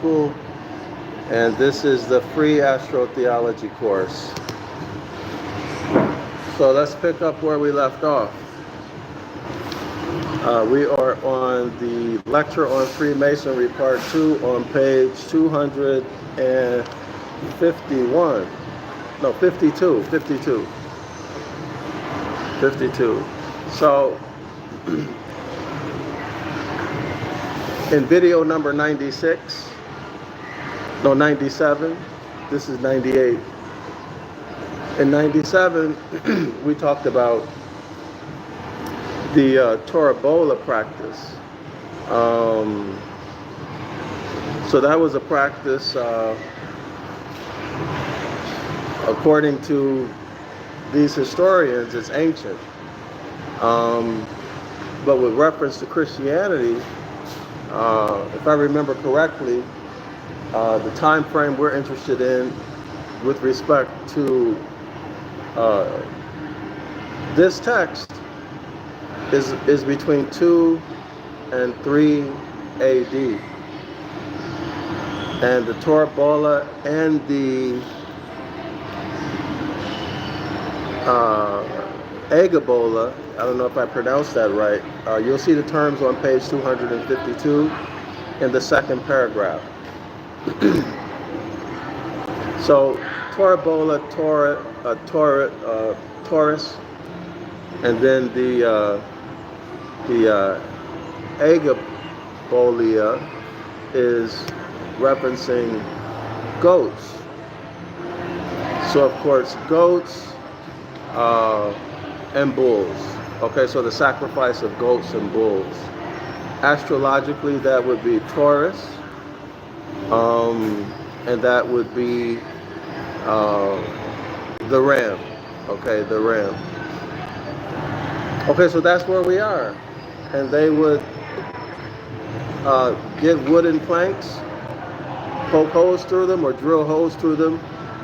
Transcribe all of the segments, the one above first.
School, and this is the free astrotheology course. So let's pick up where we left off. We are on the lecture on Freemasonry part 2 on page 251. No, 52. So in video number 96, no, 97, this is 98. In 97, we talked about the Tetrabiblios practice. So that was a practice, according to these historians, it's ancient. But with reference to Christianity, if I remember correctly, the time frame we're interested in with respect to this text is between 2 and 3 AD. And the Tetrabiblios and the Agabola, I don't know if I pronounced that right. You'll see the terms on page 252 in the second paragraph. So Tetrabiblios, Taurus, and then the Agabolia is referencing goats. So of course goats and bulls. Okay, so the sacrifice of goats and bulls. Astrologically, that would be Taurus, and that would be the ram. Okay, the ram. Okay, so that's where we are. And they would get wooden planks, poke holes through them or drill holes through them,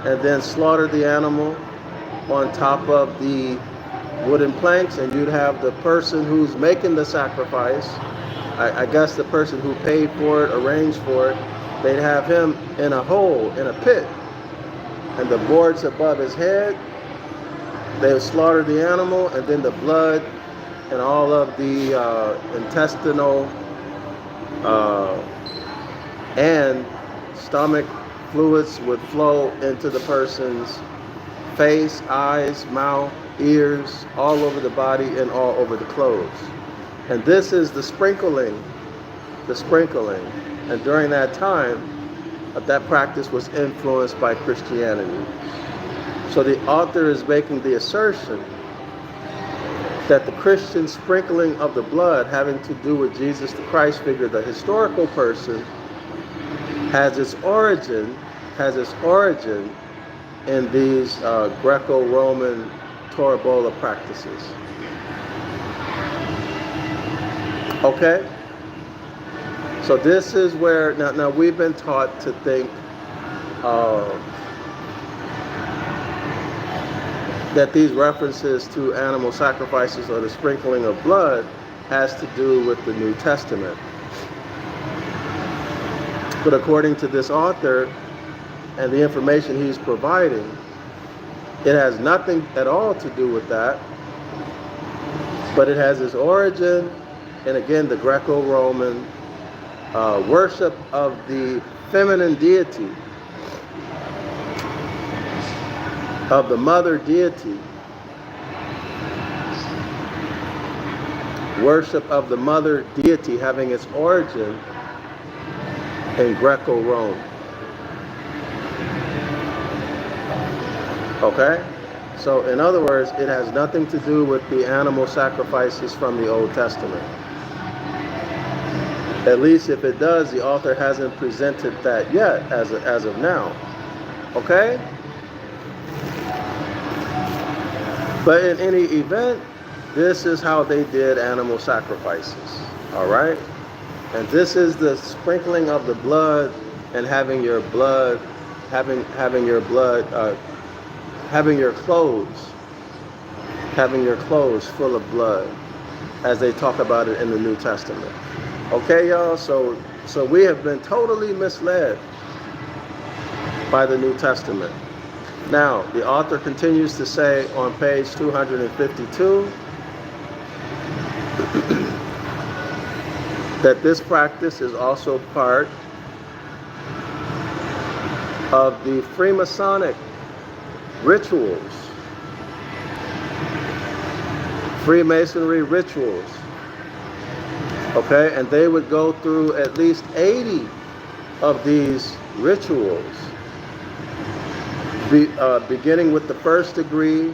and then slaughter the animal on top of the wooden planks, and you'd have the person who's making the sacrifice, I guess the person who paid for it, arranged for it, they'd have him in a hole, in a pit, and the boards above his head, they would slaughter the animal, and then the blood and all of the intestinal and stomach fluids would flow into the person's face, eyes, mouth, ears, all over the body and all over the clothes. And this is the sprinkling. And during that time, that practice was influenced by Christianity. So the author is making the assertion that the Christian sprinkling of the blood having to do with Jesus the Christ figure, the historical person, has its origin in these Greco-Roman Tetrabiblios practices. Okay? So this is where, now we've been taught to think that these references to animal sacrifices or the sprinkling of blood has to do with the New Testament. But according to this author and the information he's providing, it has nothing at all to do with that, but it has its origin in, again, the Greco-Roman worship of the feminine deity, of the mother deity, worship of the mother deity having its origin in Greco-Rome. Okay? So in other words, it has nothing to do with the animal sacrifices from the Old Testament. At least if it does, the author hasn't presented that yet as of now. Okay? But in any event, this is how they did animal sacrifices. All right? And this is the sprinkling of the blood and having your blood, having your clothes full of blood, as they talk about it in the New Testament. Okay, y'all, so So we have been totally misled by the New Testament. Now, the author continues to say on page 252 that this practice is also part of the Freemasonic rituals, Freemasonry rituals. Okay, and they would go through at least 80 of these rituals, beginning with the first degree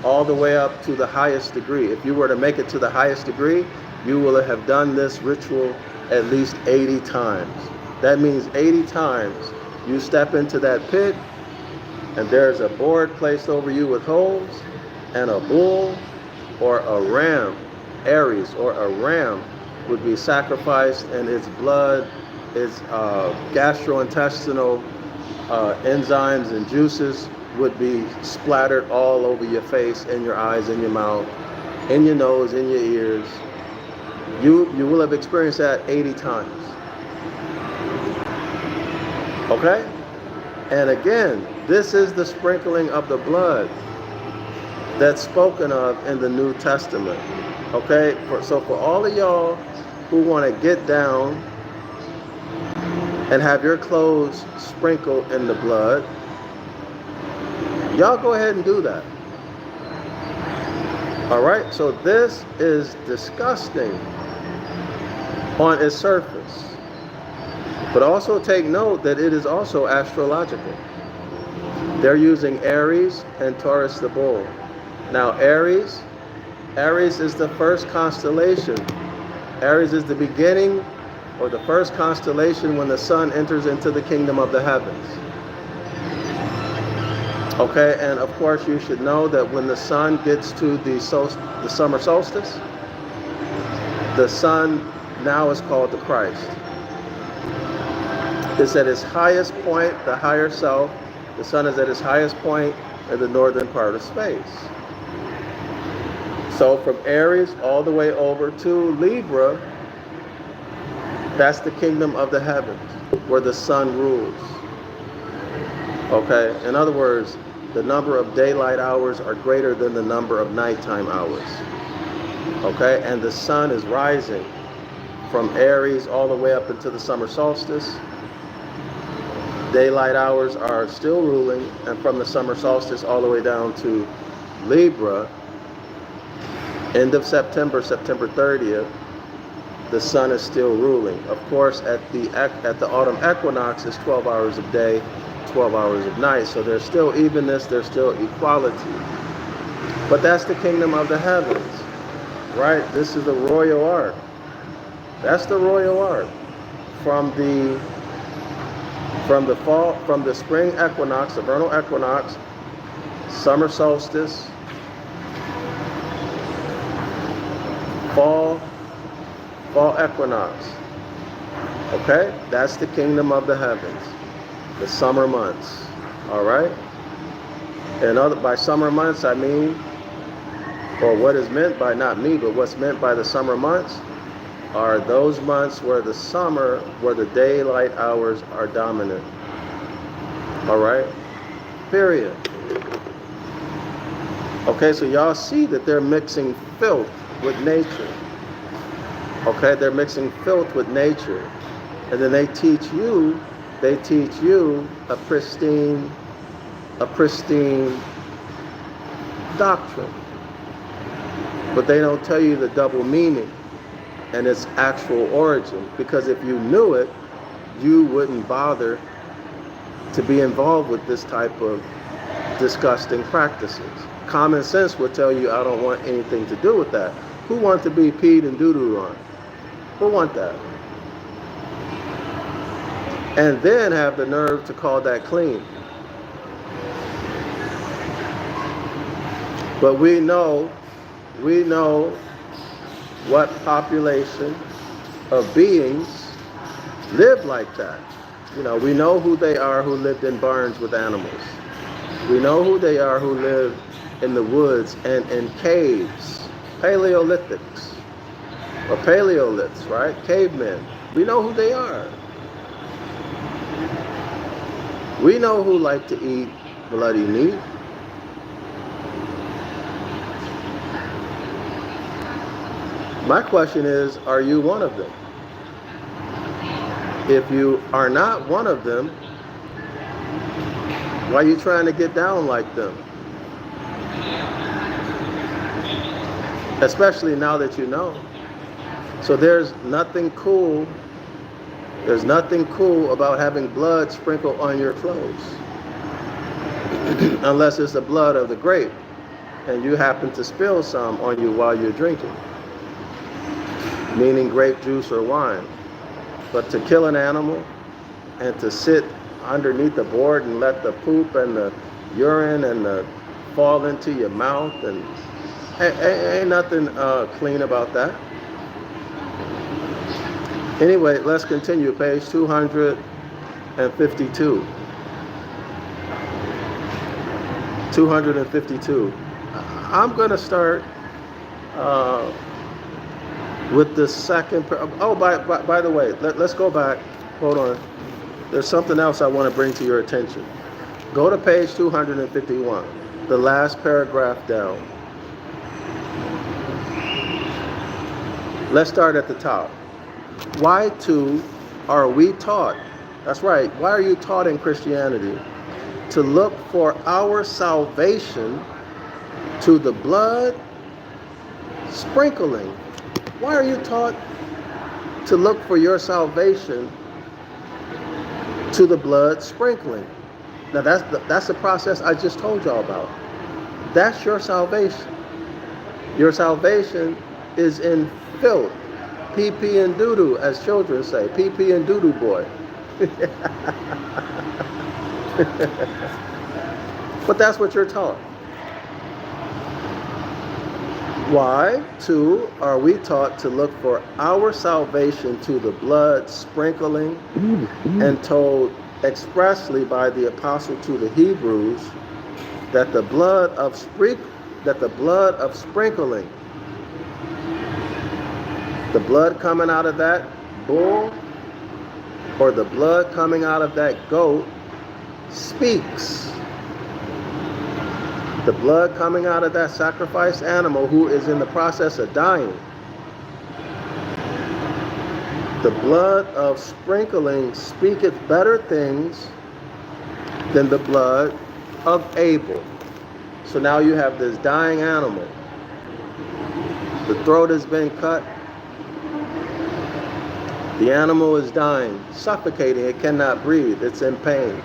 all the way up to the highest degree. If you were to make it to the highest degree, you will have done this ritual at least 80 times. That means 80 times you step into that pit and there's a board placed over you with holes, and a bull or a ram, Aries or a ram, would be sacrificed, and its blood, its gastrointestinal enzymes and juices would be splattered all over your face, in your eyes, in your mouth, in your nose, in your ears. You will have experienced that 80 times. Okay? And again, this is the sprinkling of the blood that's spoken of in the New Testament. Okay? So for all of y'all who want to get down and have your clothes sprinkled in the blood, y'all go ahead and do that. All right? So this is disgusting on its surface. But also take note that it is also astrological. They're using Aries and Taurus the bull. Now Aries is the first constellation. Aries is the beginning, or the first constellation when the sun enters into the kingdom of the heavens. Okay, and of course you should know that when the sun gets to the summer solstice, the sun now is called the Christ. It's at its highest point, the higher self. The sun is at its highest point in the northern part of space. So from Aries all the way over to Libra, that's the kingdom of the heavens, where the sun rules. Okay? In other words, the number of daylight hours are greater than the number of nighttime hours. Okay? And the sun is rising from Aries all the way up into the summer solstice. Daylight hours are still ruling, and from the summer solstice all the way down to Libra, end of September, September 30th, the sun is still ruling. Of course, at the autumn equinox, it's 12 hours of day, 12 hours of night. So there's still evenness, there's still equality. But that's the kingdom of the heavens, right? This is the royal arc. That's the royal arc. From the spring equinox, the vernal equinox, summer solstice, fall equinox. Okay? That's the kingdom of the heavens. The summer months. All right? And by summer months, I mean, or what is meant by, not me, but what's meant by the summer months are those months where the daylight hours are dominant. All right? Period. Okay, so y'all see that they're mixing filth with nature. Okay, they're mixing filth with nature. And then they teach you a pristine doctrine. But they don't tell you the double meaning and its actual origin, because if you knew it, you wouldn't bother to be involved with this type of disgusting practices. Common sense would tell you, I don't want anything to do with that. Who wants to be peed and doo-doo on? Who want that? And then have the nerve to call that clean. But we know what population of beings live like that. You know, we know who they are who lived in barns with animals. We know who they are who lived in the woods and in caves, Paleolithics, or Paleoliths, right? Cavemen. We know who they are. We know who like to eat bloody meat. My question is, are you one of them? If you are not one of them, why are you trying to get down like them? Especially now that you know. So there's nothing cool about having blood sprinkled on your clothes. Unless it's the blood of the grape and you happen to spill some on you while you're drinking. Meaning grape juice or wine. But to kill an animal and to sit underneath the board and let the poop and the urine and the fall into your mouth, and ain't nothing clean about that. Anyway, let's continue. Page 252. 252. I'm going to start with the second. Oh, by the way, let's go back. Hold on. There's something else I want to bring to your attention. Go to page 251, the last paragraph down. Let's start at the top. Why too are we taught? That's right. Why are you taught in Christianity to look for our salvation to the blood sprinkling? Why are you taught to look for your salvation to the blood sprinkling? Now that's the process I just told y'all about. That's your salvation. Your salvation is in filth. Pee-pee and doo-doo, as children say. Pee-pee and doo-doo boy. But that's what you're taught. Why, too, are we taught to look for our salvation to the blood sprinkling, and told expressly by the apostle to the Hebrews that the blood of sprinkling, the blood coming out of that bull or the blood coming out of that goat speaks. The blood coming out of that sacrificed animal who is in the process of dying. The blood of sprinkling speaketh better things than the blood of Abel. So now you have this dying animal. The throat has been cut. The animal is dying, suffocating. It cannot breathe. It's in pain.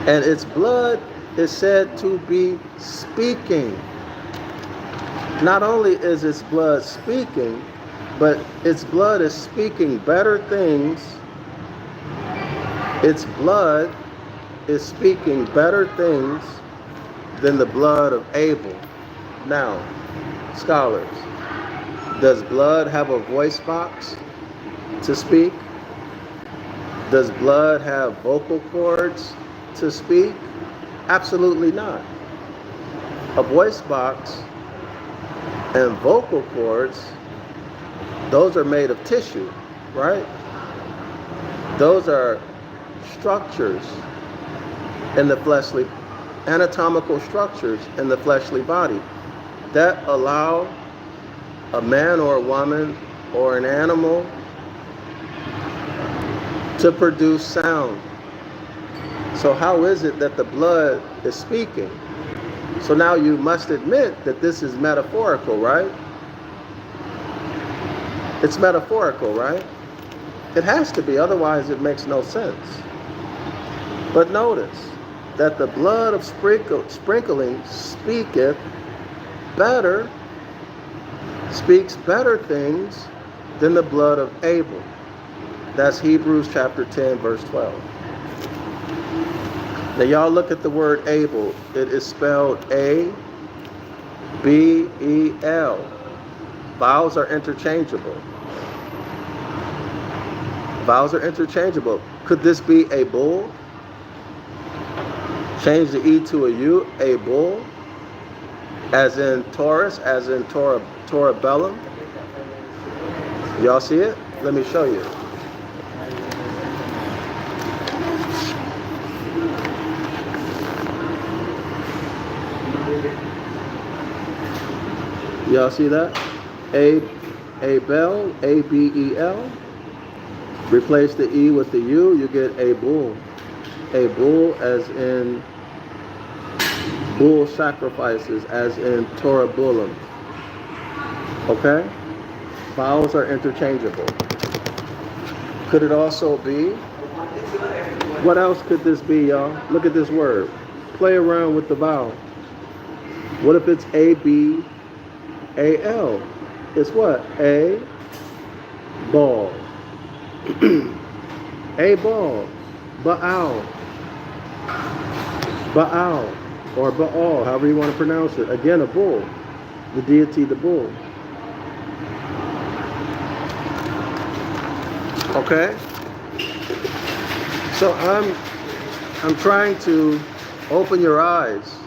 And its blood is said to be speaking. Not only is its blood speaking, but its blood is speaking better things. Its blood is speaking better things than the blood of Abel. Now, scholars, does blood have a voice box to speak? Does blood have vocal cords to speak? Absolutely not. A voice box and vocal cords, those are made of tissue, right? Those are structures in the fleshly, anatomical structures in the fleshly body that allow a man or a woman or an animal to produce sound. So how is it that the blood is speaking? So now you must admit that this is metaphorical, right? It's metaphorical, right? It has to be, otherwise it makes no sense. But notice that the blood of sprinkling speaks better things than the blood of Abel. That's Hebrews chapter 10, verse 12. Now y'all look at the word Abel. It is spelled A-B-E-L. Vowels are interchangeable. Vowels are interchangeable. Could this be a bull? Change the E to a U, a bull, as in Taurus, as in Torabellum. Y'all see it? Let me show you. Y'all see that? Abel, A-B-E-L. Replace the E with the U, you get a bull. A bull as in bull sacrifices, as in Torah bullim. Okay? Vowels are interchangeable. Could it also be? What else could this be, y'all? Look at this word. Play around with the vowel. What if it's A-B-A-L? It's what? A ball. A ball. Baal. Baal. Or Baal, however you want to pronounce it. Again, a bull. The deity, the bull. Okay? So I'm trying to open your eyes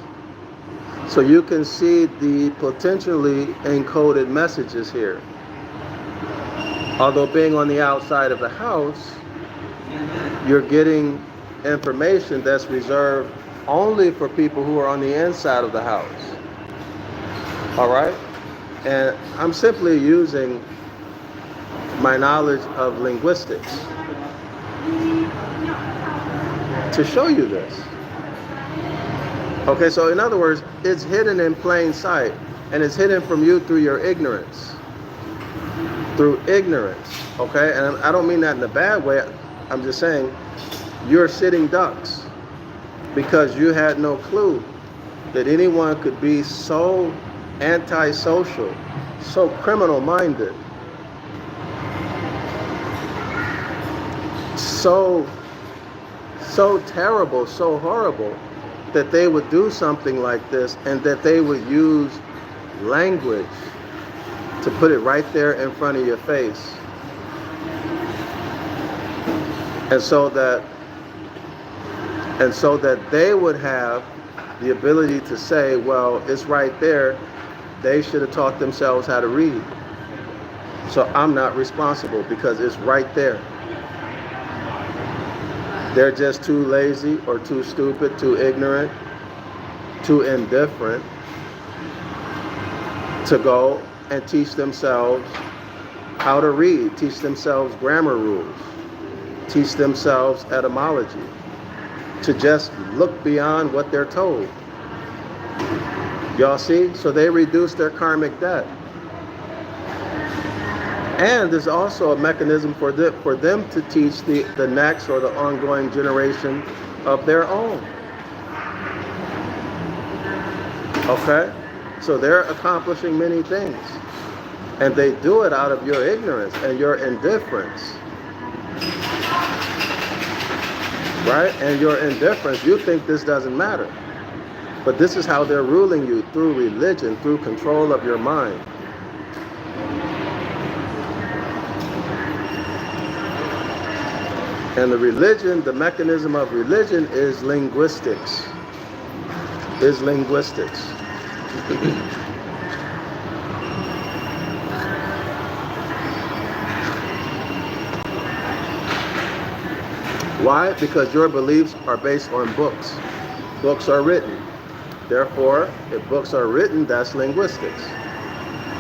so you can see the potentially encoded messages here. Although being on the outside of the house, you're getting information that's reserved only for people who are on the inside of the house. All right? And I'm simply using my knowledge of linguistics to show you this. Okay, so in other words, it's hidden in plain sight, and it's hidden from you through your ignorance. Through ignorance, okay? And I don't mean that in a bad way. I'm just saying you're sitting ducks because you had no clue that anyone could be so antisocial, so criminal-minded, so terrible, so horrible, that they would do something like this, and that they would use language to put it right there in front of your face. And so that they would have the ability to say, well, it's right there. They should have taught themselves how to read. So I'm not responsible because it's right there. They're just too lazy or too stupid, too ignorant, too indifferent to go and teach themselves how to read, teach themselves grammar rules, teach themselves etymology, to just look beyond what they're told. Y'all see? So they reduce their karmic debt. And there's also a mechanism for them to teach the next or the ongoing generation of their own. Okay? So they're accomplishing many things. And they do it out of your ignorance and your indifference. Right? And your indifference, you think this doesn't matter. But this is how they're ruling you, through religion, through control of your mind. And the religion, the mechanism of religion is linguistics. Is linguistics. Why? Because your beliefs are based on books. Books are written. Therefore, if books are written, that's linguistics.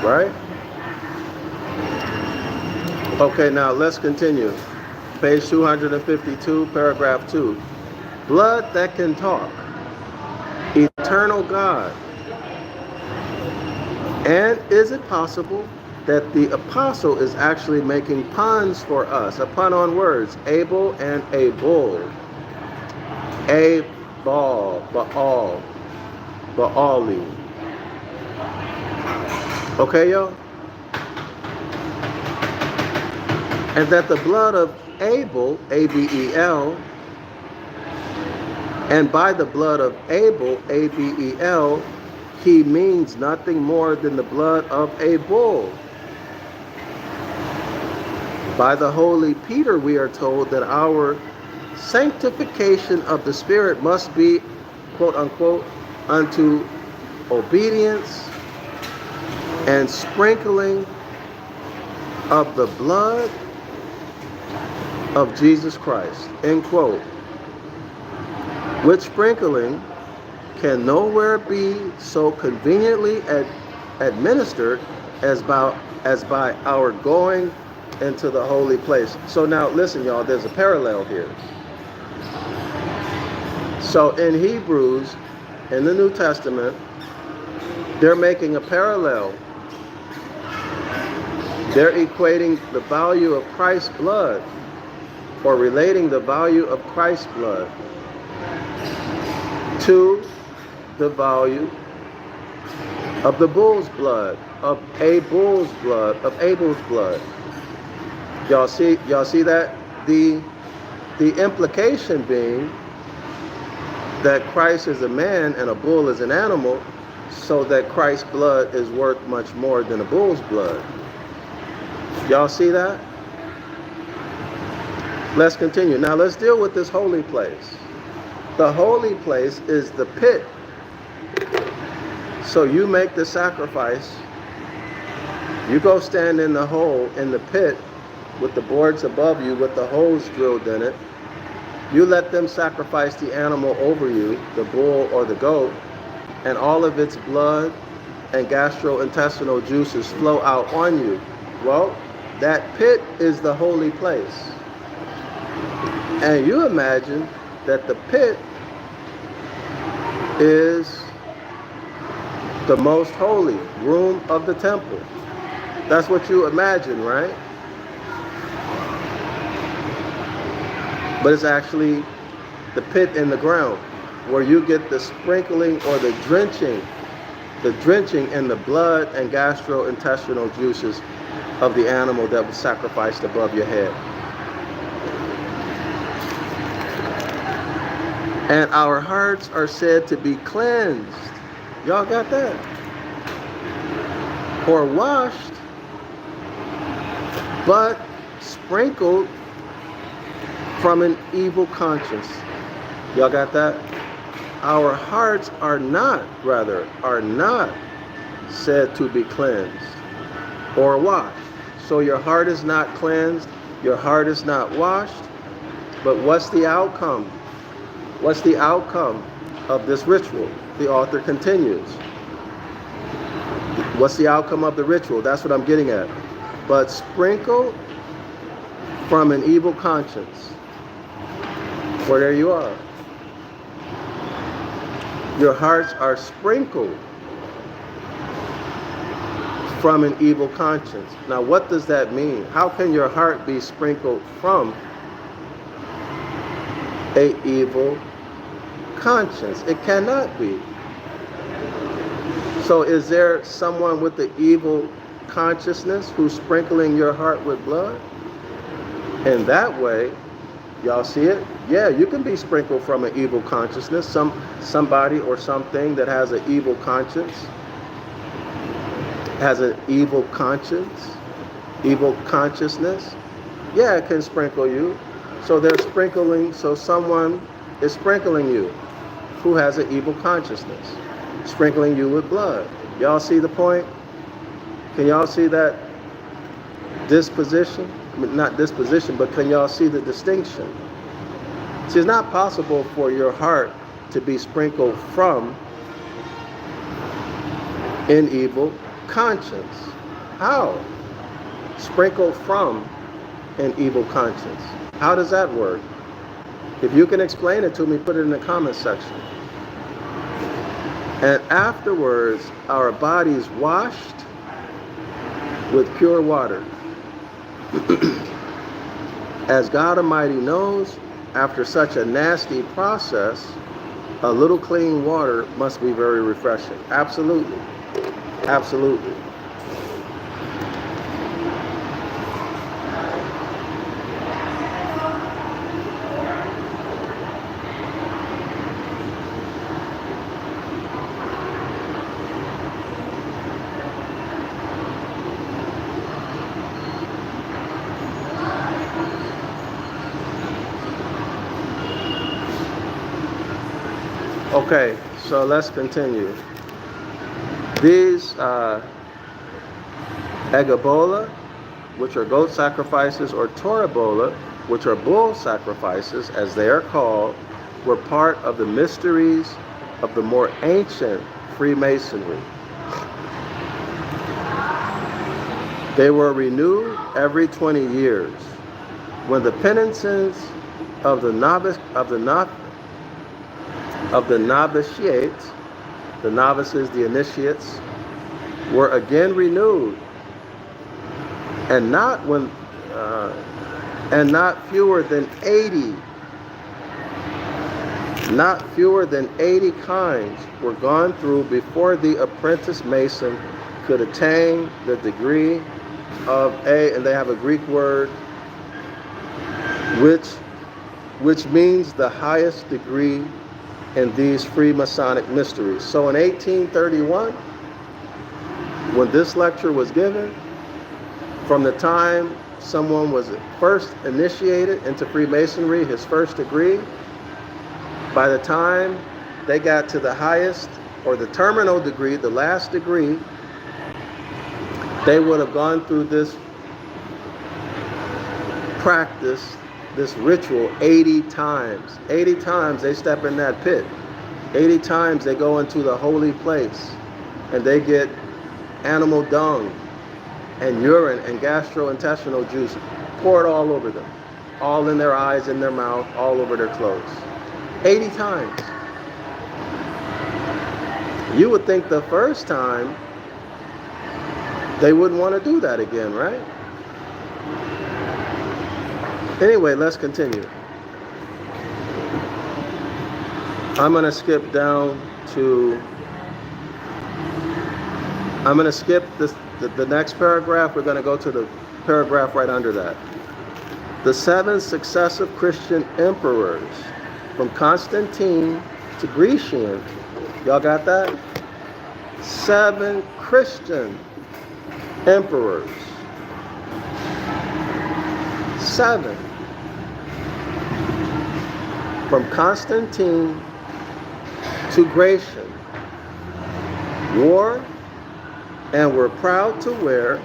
Right? Okay, now let's continue. Page 252, paragraph 2. Blood that can talk. Eternal God. And is it possible that the apostle is actually making puns for us? A pun on words. Abel and a bull. A ball. Baal. Baali. Okay, y'all? And that the blood of Abel, A-B-E-L, and by the blood of Abel, A-B-E-L, he means nothing more than the blood of a bull. By the Holy Peter, we are told that our sanctification of the Spirit must be, quote unquote, unto obedience and sprinkling of the blood of Jesus Christ, end quote. Which sprinkling can nowhere be so conveniently administered as by our going into the holy place. So now listen, y'all, there's a parallel here. So in Hebrews, in the New Testament, they're making a parallel. They're equating the value of Christ's blood, or relating the value of Christ's blood to the value of the bull's blood, of Abel's blood. Y'all see that? The implication being that Christ is a man and a bull is an animal, so that Christ's blood is worth much more than a bull's blood. Y'all see that? Let's continue. Now let's deal with this holy place. The holy place is the pit. So you make the sacrifice. You go stand in the hole in the pit with the boards above you with the holes drilled in it. You let them sacrifice the animal over you, the bull or the goat, and all of its blood and gastrointestinal juices flow out on you. Well, that pit is the holy place. And you imagine that the pit is the most holy room of the temple. That's what you imagine, right? But it's actually the pit in the ground where you get the sprinkling or the drenching in the blood and gastrointestinal juices of the animal that was sacrificed above your head. And our hearts are said to be cleansed. Y'all got that? Or washed, but sprinkled from an evil conscience. Y'all got that? Our hearts are not said to be cleansed or washed. So your heart is not cleansed, your heart is not washed, but what's the outcome? What's the outcome of this ritual? The author continues. What's the outcome of the ritual? That's what I'm getting at. But sprinkled from an evil conscience. Well, there you are. Your hearts are sprinkled from an evil conscience. Now, what does that mean? How can your heart be sprinkled from an evil conscience? It cannot be. So is there someone with the evil consciousness who's sprinkling your heart with blood? In that way, y'all see it? Yeah, you can be sprinkled from an evil consciousness. Somebody or something that has an evil conscience, has an evil conscience, evil consciousness. Yeah, it can sprinkle you. So they're sprinkling, so someone is sprinkling you who has an evil consciousness, sprinkling you with blood. Y'all see the point? Can y'all see that disposition? I mean, not disposition, but can y'all see the distinction? See, it's not possible for your heart to be sprinkled from an evil conscience. How? Sprinkled from an evil conscience. How does that work? If you can explain it to me, put it in the comment section. And afterwards, our bodies washed with pure water. As God Almighty knows, after such a nasty process, a little clean water must be very refreshing. Absolutely. Absolutely. Okay, so let's continue. These Agabola, which are goat sacrifices, or Torabola, which are bull sacrifices, as they are called, were part of the mysteries of the more ancient Freemasonry. They were renewed every 20 years. When the penances of the novitiates, the novices, the initiates, were again renewed, and not fewer than 80. Not fewer than 80 kinds were gone through before the apprentice mason could attain the degree of A, and they have a Greek word which means the highest degree in these free Masonic mysteries. So in 1831, when this lecture was given, from the time someone was first initiated into Freemasonry, his first degree, by the time they got to the highest or the terminal degree, the last degree, they would have gone through this practice, this ritual 80 times. 80 times they step in that pit. 80 times they go into the holy place and they get animal dung and urine and gastrointestinal juice poured all over them, all in their eyes, in their mouth, all over their clothes. 80 times. You would think the first time they wouldn't want to do that again, right? Anyway, let's continue. I'm going to skip down to, I'm going to skip the next paragraph. We're going to go to the paragraph right under that. The 7 successive Christian emperors, from Constantine to Grecian. Y'all got that? 7 Christian emperors. 7. From Constantine to Grecian, wore and were proud to wear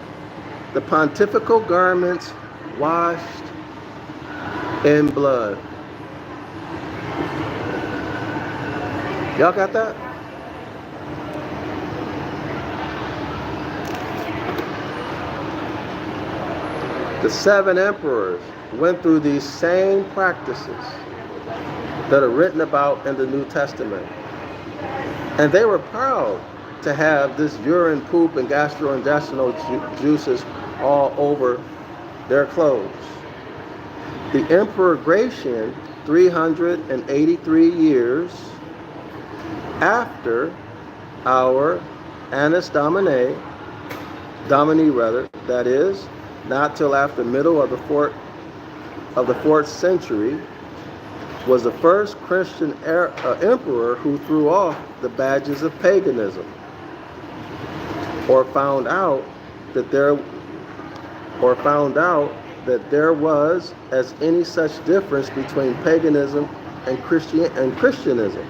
the pontifical garments washed in blood. Y'all got that? The 7 emperors went through these same practices that are written about in the New Testament. And they were proud to have this urine, poop, and gastrointestinal juices all over their clothes. The Emperor Gratian, 383 years after our Annus Domini, that is, not till after middle of the 4th century, was the first Christian emperor who threw off the badges of paganism, or found out that there was as any such difference between paganism and Christianism,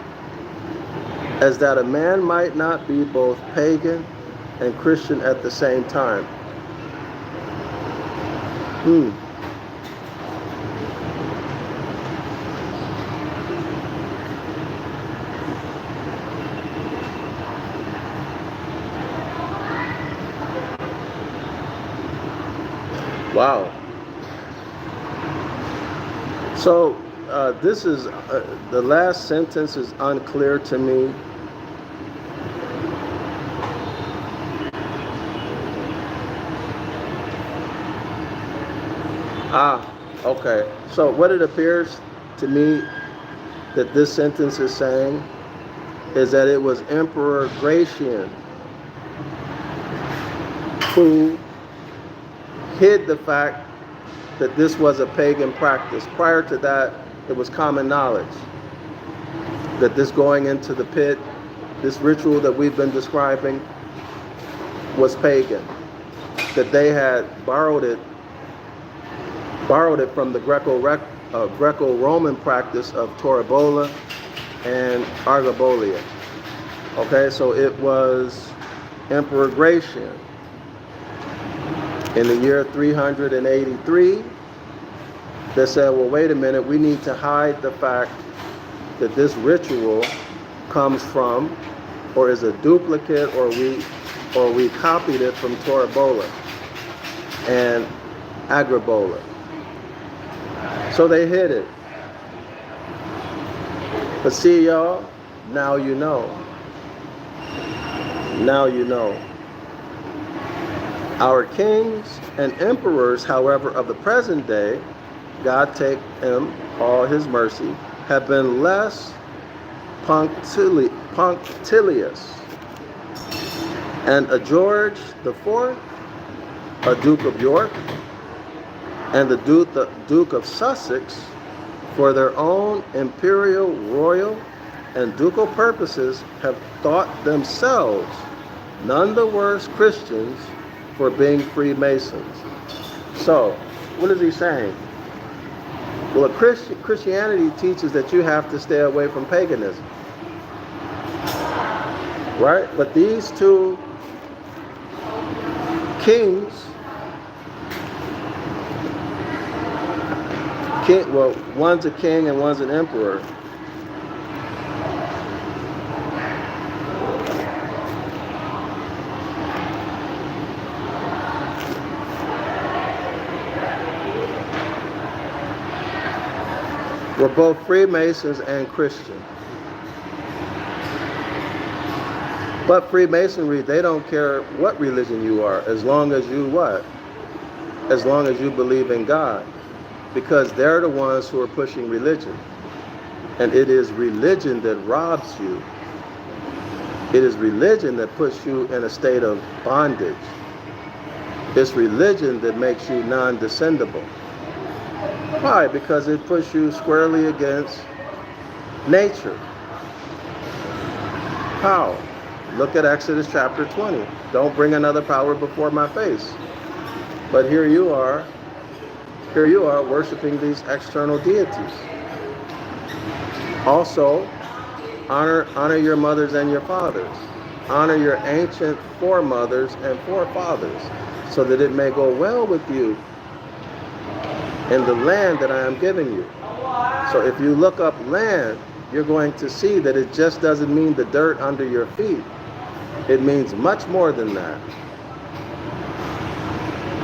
as that a man might not be both pagan and Christian at the same time. Wow. So this is the last sentence is unclear to me. Okay. So what it appears to me that this sentence is saying is that it was Emperor Gratian who hid the fact that this was a pagan practice. Prior to that, it was common knowledge that this going into the pit, this ritual that we've been describing, was pagan. That they had borrowed it from the Greco-Roman practice of Torabola and Argibolia. Okay, so it was Emperor Gratian in the year 383 that said, well, wait a minute, we need to hide the fact that this ritual comes from, or is a duplicate, or we copied it from Torabola. and Agribola. So they hid it. But see, y'all, now you know. Now you know. Our kings and emperors, however, of the present day, God take him all his mercy, have been less punctilious. And a George IV, a Duke of York, and the Duke of Sussex, for their own imperial, royal, and ducal purposes, have thought themselves none the worse Christians for being Freemasons. So, what is he saying? Well, Christianity teaches that you have to stay away from paganism. Right? But these two kings, well, one's a king and one's an emperor. We're both Freemasons and Christian. But Freemasonry, they don't care what religion you are, as long as you what? As long as you believe in God. Because they're the ones who are pushing religion. And it is religion that robs you. It is religion that puts you in a state of bondage. It's religion that makes you non-descendable. Why? Because it puts you squarely against nature. How? Look at Exodus chapter 20. Don't bring another power before my face. But here you are worshiping these external deities. Also, honor your mothers and your fathers. Honor your ancient foremothers and forefathers, so that it may go well with you in the land that I am giving you. So if you look up land, you're going to see that it just doesn't mean the dirt under your feet. It means much more than that.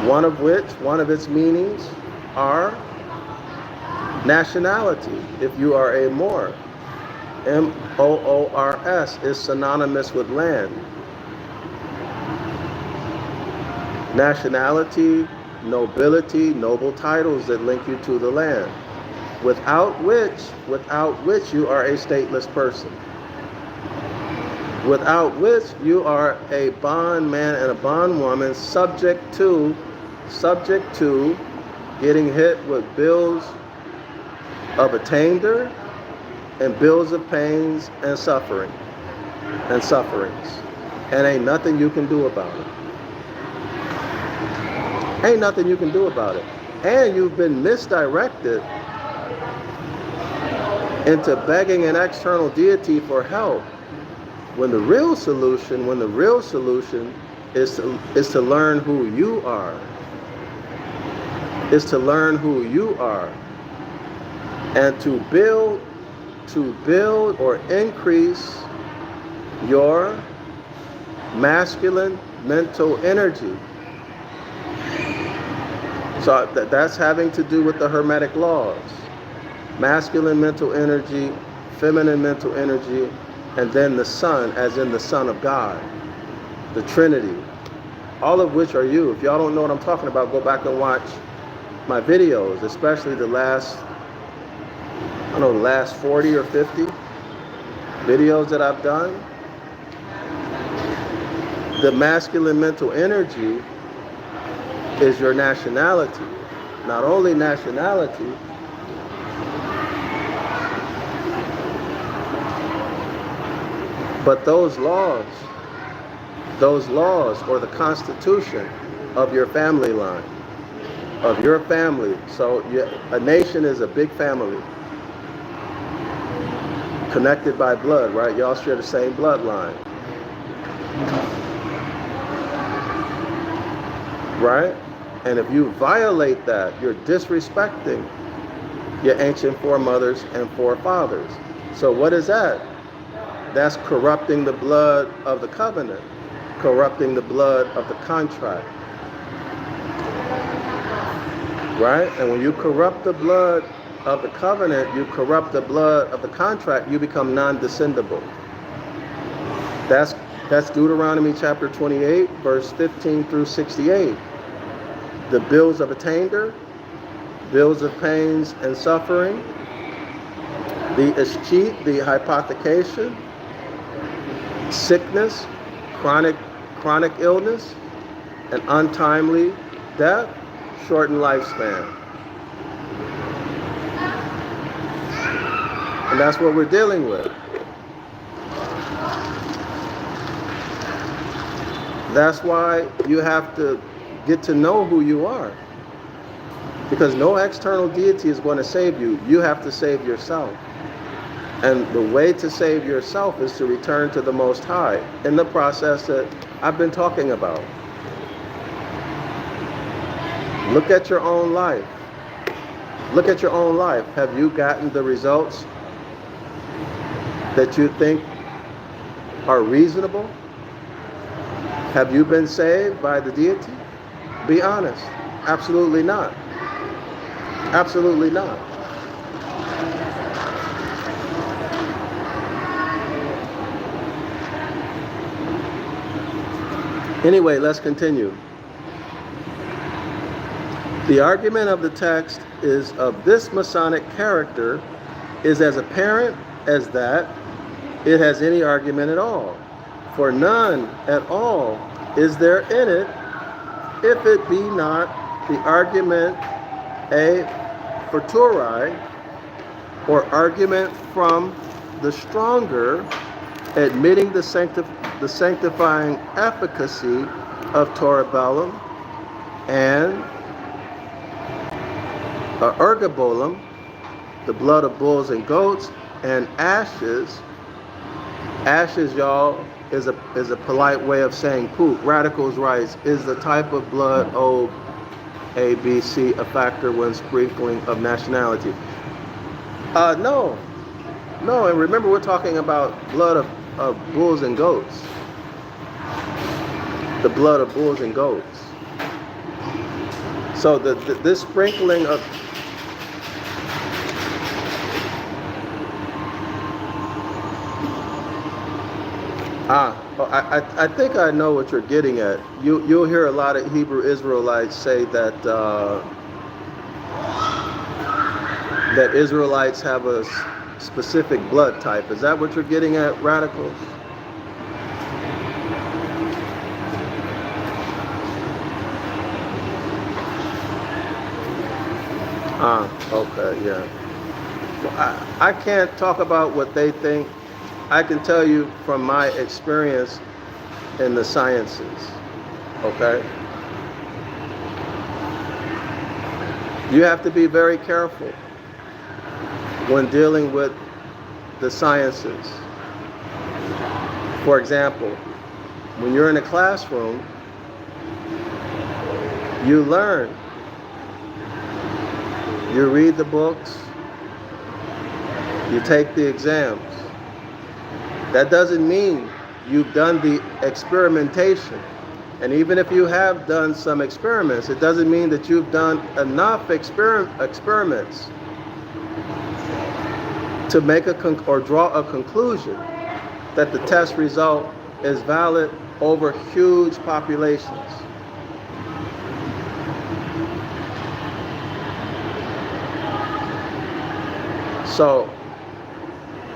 One of its meanings are nationality. If you are a Moor, M-O-O-R-S is synonymous with land. Nationality, nobility, noble titles that link you to the land, without which you are a stateless person, without which you are a bondman and a bondwoman subject to getting hit with bills of attainder and bills of pains and sufferings, and ain't nothing you can do about it. Ain't nothing you can do about it. And you've been misdirected into begging an external deity for help, when the real solution is to learn who you are. Is to learn who you are, and to build or increase your masculine mental energy. So that's having to do with the Hermetic laws. Masculine mental energy, feminine mental energy, and then the Son, as in the Son of God, the Trinity, all of which are you. If y'all don't know what I'm talking about, go back and watch my videos, especially the last 40 or 50 videos that I've done. The masculine mental energy is your nationality. Not only nationality, but those laws or the constitution of your family line, of your family. So a nation is a big family, connected by blood, right? Y'all share the same bloodline, right? And if you violate that, you're disrespecting your ancient foremothers and forefathers. So what is that? That's corrupting the blood of the covenant, corrupting the blood of the contract. right? And when you corrupt the blood of the covenant, you corrupt the blood of the contract, you become non-descendable. That's Deuteronomy chapter 28, verse 15 through 68. The bills of attainder, bills of pains and suffering, the escheat, the hypothecation, sickness, chronic illness, and untimely death, shortened lifespan. And that's what we're dealing with. That's why you have to get to know who you are. Because no external deity is going to save you. You have to save yourself. And the way to save yourself is to return to the Most High in the process that I've been talking about. Look at your own life. Look at your own life. Have you gotten the results that you think are reasonable? Have you been saved by the deity? Be honest. Absolutely not. Absolutely not. Anyway, let's continue. The argument of the text is of this Masonic character is as apparent as that it has any argument at all. For none at all is there in it, if it be not the argument a fortiori, or argument from the stronger, admitting the sanctifying efficacy of Tetrabiblios and ergobolum, the blood of bulls and goats, and ashes. Ashes, y'all, is a polite way of saying poop. Radicals writes, is the type of blood O, A, B, C a factor when sprinkling of nationality? No. No, and remember we're talking about blood of bulls and goats. The blood of bulls and goats. So this sprinkling of I think I know what you're getting at. You'll hear a lot of Hebrew Israelites say that that Israelites have a specific blood type. Is that what you're getting at, radicals? Okay, yeah. Well, I can't talk about what they think. I can tell you from my experience in the sciences, okay? You have to be very careful when dealing with the sciences. For example, when you're in a classroom, you learn. You read the books, you take the exams. That doesn't mean you've done the experimentation. And even if you have done some experiments, it doesn't mean that you've done enough experiments to make or draw a conclusion that the test result is valid over huge populations. So,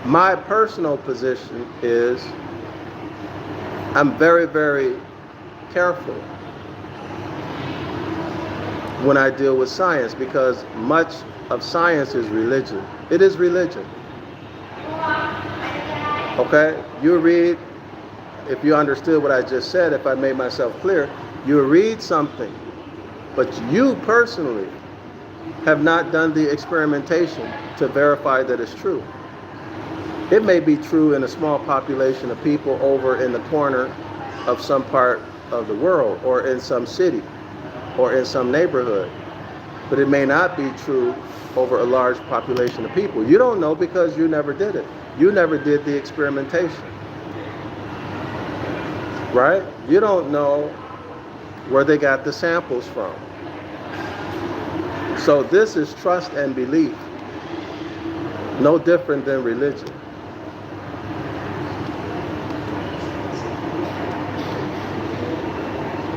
my personal position is I'm very, very careful when I deal with science, because much of science is religion. It is religion. Okay? You read, if you understood what I just said, if I made myself clear, you read something, but you personally have not done the experimentation to verify that it's true. It may be true in a small population of people over in the corner of some part of the world, or in some city, or in some neighborhood, but it may not be true over a large population of people. You don't know because you never did it. You never did the experimentation, right? You don't know where they got the samples from. So this is trust and belief, no different than religion.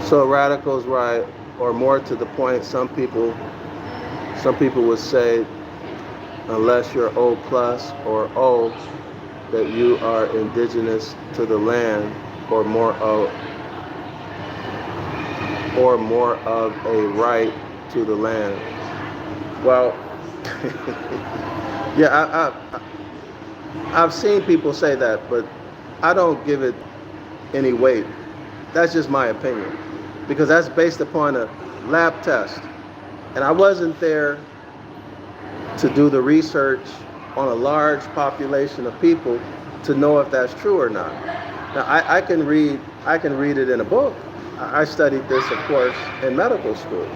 So radicals, right, or more to the point, some people would say, unless you're O plus or O, that you are indigenous to the land, or more of a right to the land. Well, yeah, I've seen people say that, but I don't give it any weight. That's just my opinion, because that's based upon a lab test, and I wasn't there to do the research on a large population of people to know if that's true or not. Now I can read it in a book. I studied this, of course, in medical school.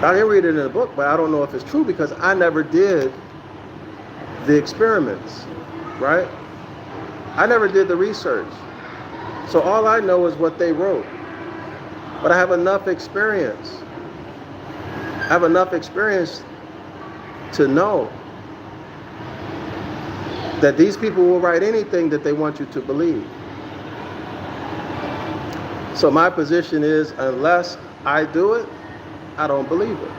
I can read it in a book, but I don't know if it's true because I never did the experiments, right? I never did the research. So all I know is what they wrote. But I have enough experience. I have enough experience to know that these people will write anything that they want you to believe. So my position is, unless I do it, I don't believe it.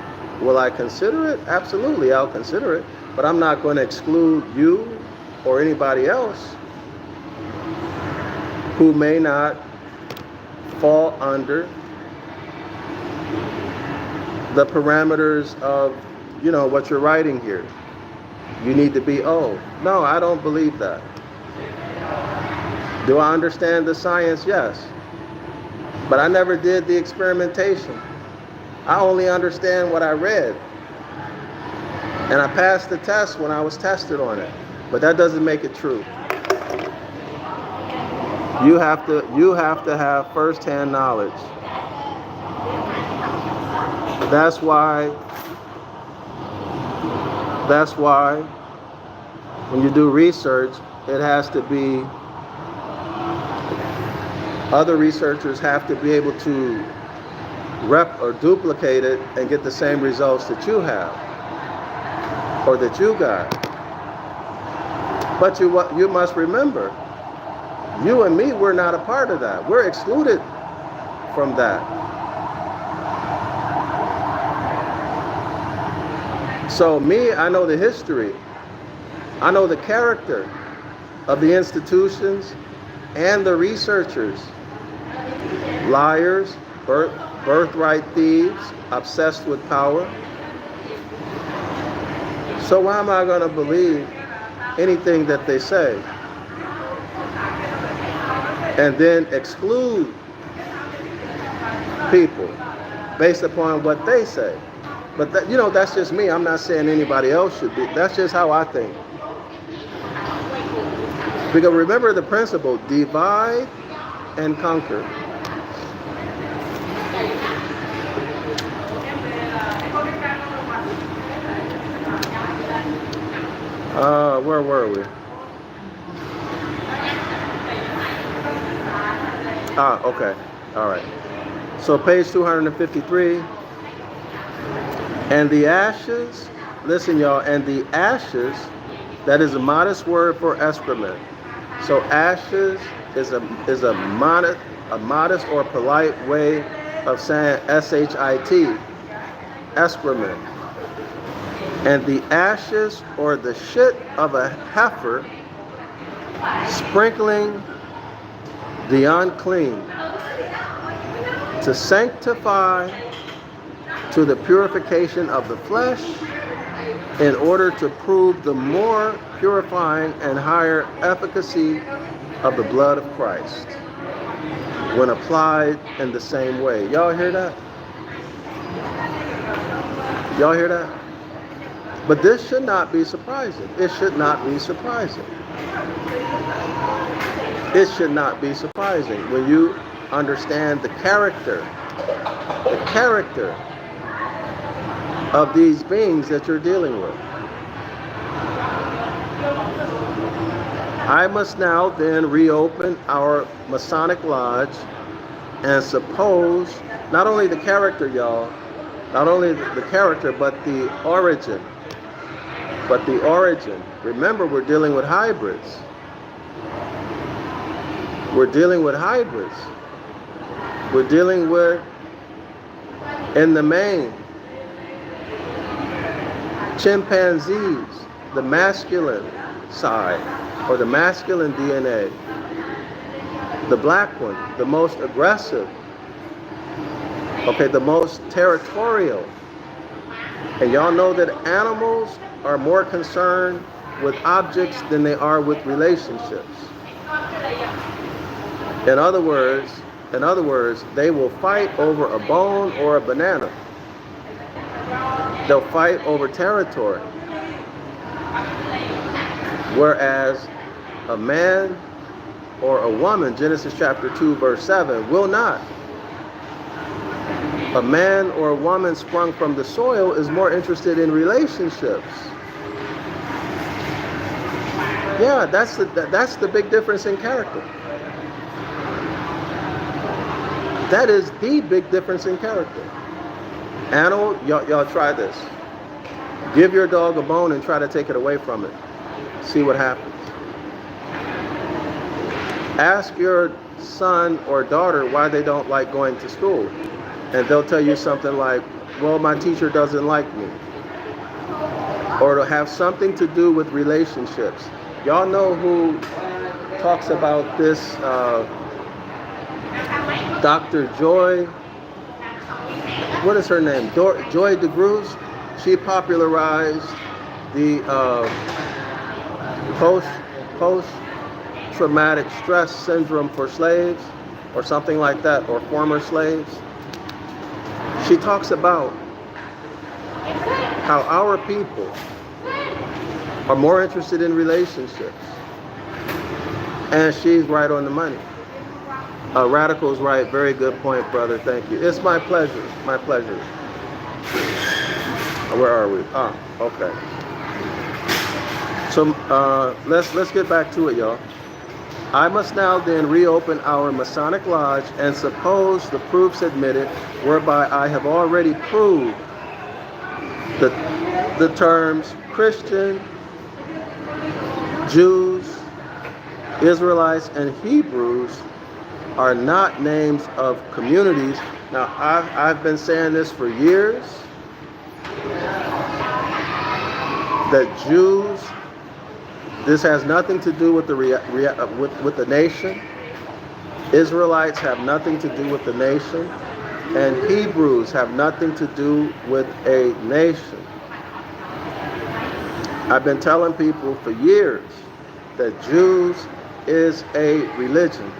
Will I consider it? Absolutely, I'll consider it. But I'm not going to exclude you or anybody else who may not fall under the parameters of, what you're writing here. You need to be O. No, I don't believe that. Do I understand the science? Yes. But I never did the experimentation. I only understand what I read. And I passed the test when I was tested on it. But that doesn't make it true. You have to have first-hand knowledge. That's why when you do research, it has to be, other researchers have to be able to rep or duplicate it and get the same results that you have or that you got. But you must remember, you and me, we're not a part of that. We're excluded from that. So me, I know the history. I know the character of the institutions and the researchers. Liars, birthright thieves, obsessed with power. So why am I going to believe anything that they say and then exclude people based upon what they say? But that's just me. I'm not saying anybody else should be. That's just how I think. Because remember the principle, divide and conquer. Where were we? Okay. All right. So page 253. And the ashes, listen y'all, and the ashes, that is a modest word for excrement. So ashes is a modest or polite way of saying S-H-I-T, excrement. And the ashes or the shit of a heifer, sprinkling the unclean, to sanctify to the purification of the flesh, in order to prove the more purifying and higher efficacy of the blood of Christ when applied in the same way. Y'all hear that? Y'all hear that? But this should not be surprising. It should not be surprising. It should not be surprising when you understand the character of these beings that you're dealing with. I must now then reopen our Masonic Lodge and suppose not only the character, y'all, not only the character, but the origin. But the origin. Remember, we're dealing with hybrids. We're dealing with hybrids. We're dealing with, in the main, chimpanzees, the masculine side, or the masculine DNA. The black one, the most aggressive, okay, the most territorial. And y'all know that animals are more concerned with objects than they are with relationships. In other words, they will fight over a bone or a banana. They'll fight over territory. Whereas a man or a woman, Genesis chapter 2, verse 7, will not. A man or a woman sprung from the soil is more interested in relationships. Yeah, that's the big difference in character. That is the big difference in character. Animal, y'all try this. Give your dog a bone and try to take it away from it. See what happens. Ask your son or daughter why they don't like going to school. And they'll tell you something like, well, my teacher doesn't like me. Or it'll have something to do with relationships. Y'all know who talks about this? Dr. Joy, what is her name? Joy DeGrusse. She popularized the post-traumatic stress syndrome for slaves, or something like that, or former slaves. She talks about how our people are more interested in relationships. And she's right on the money. Radical's right. Very good point, brother. Thank you. It's my pleasure. My pleasure. Where are we? Okay. So let's get back to it, y'all. I must now then reopen our Masonic Lodge and suppose the proofs admitted, whereby I have already proved the terms Christian, Jews, Israelites, and Hebrews are not names of communities. Now, I've been saying this for years, that Jews, this has nothing to do with with the nation. Israelites have nothing to do with the nation. And Hebrews have nothing to do with a nation. I've been telling people for years that Jews is a religion.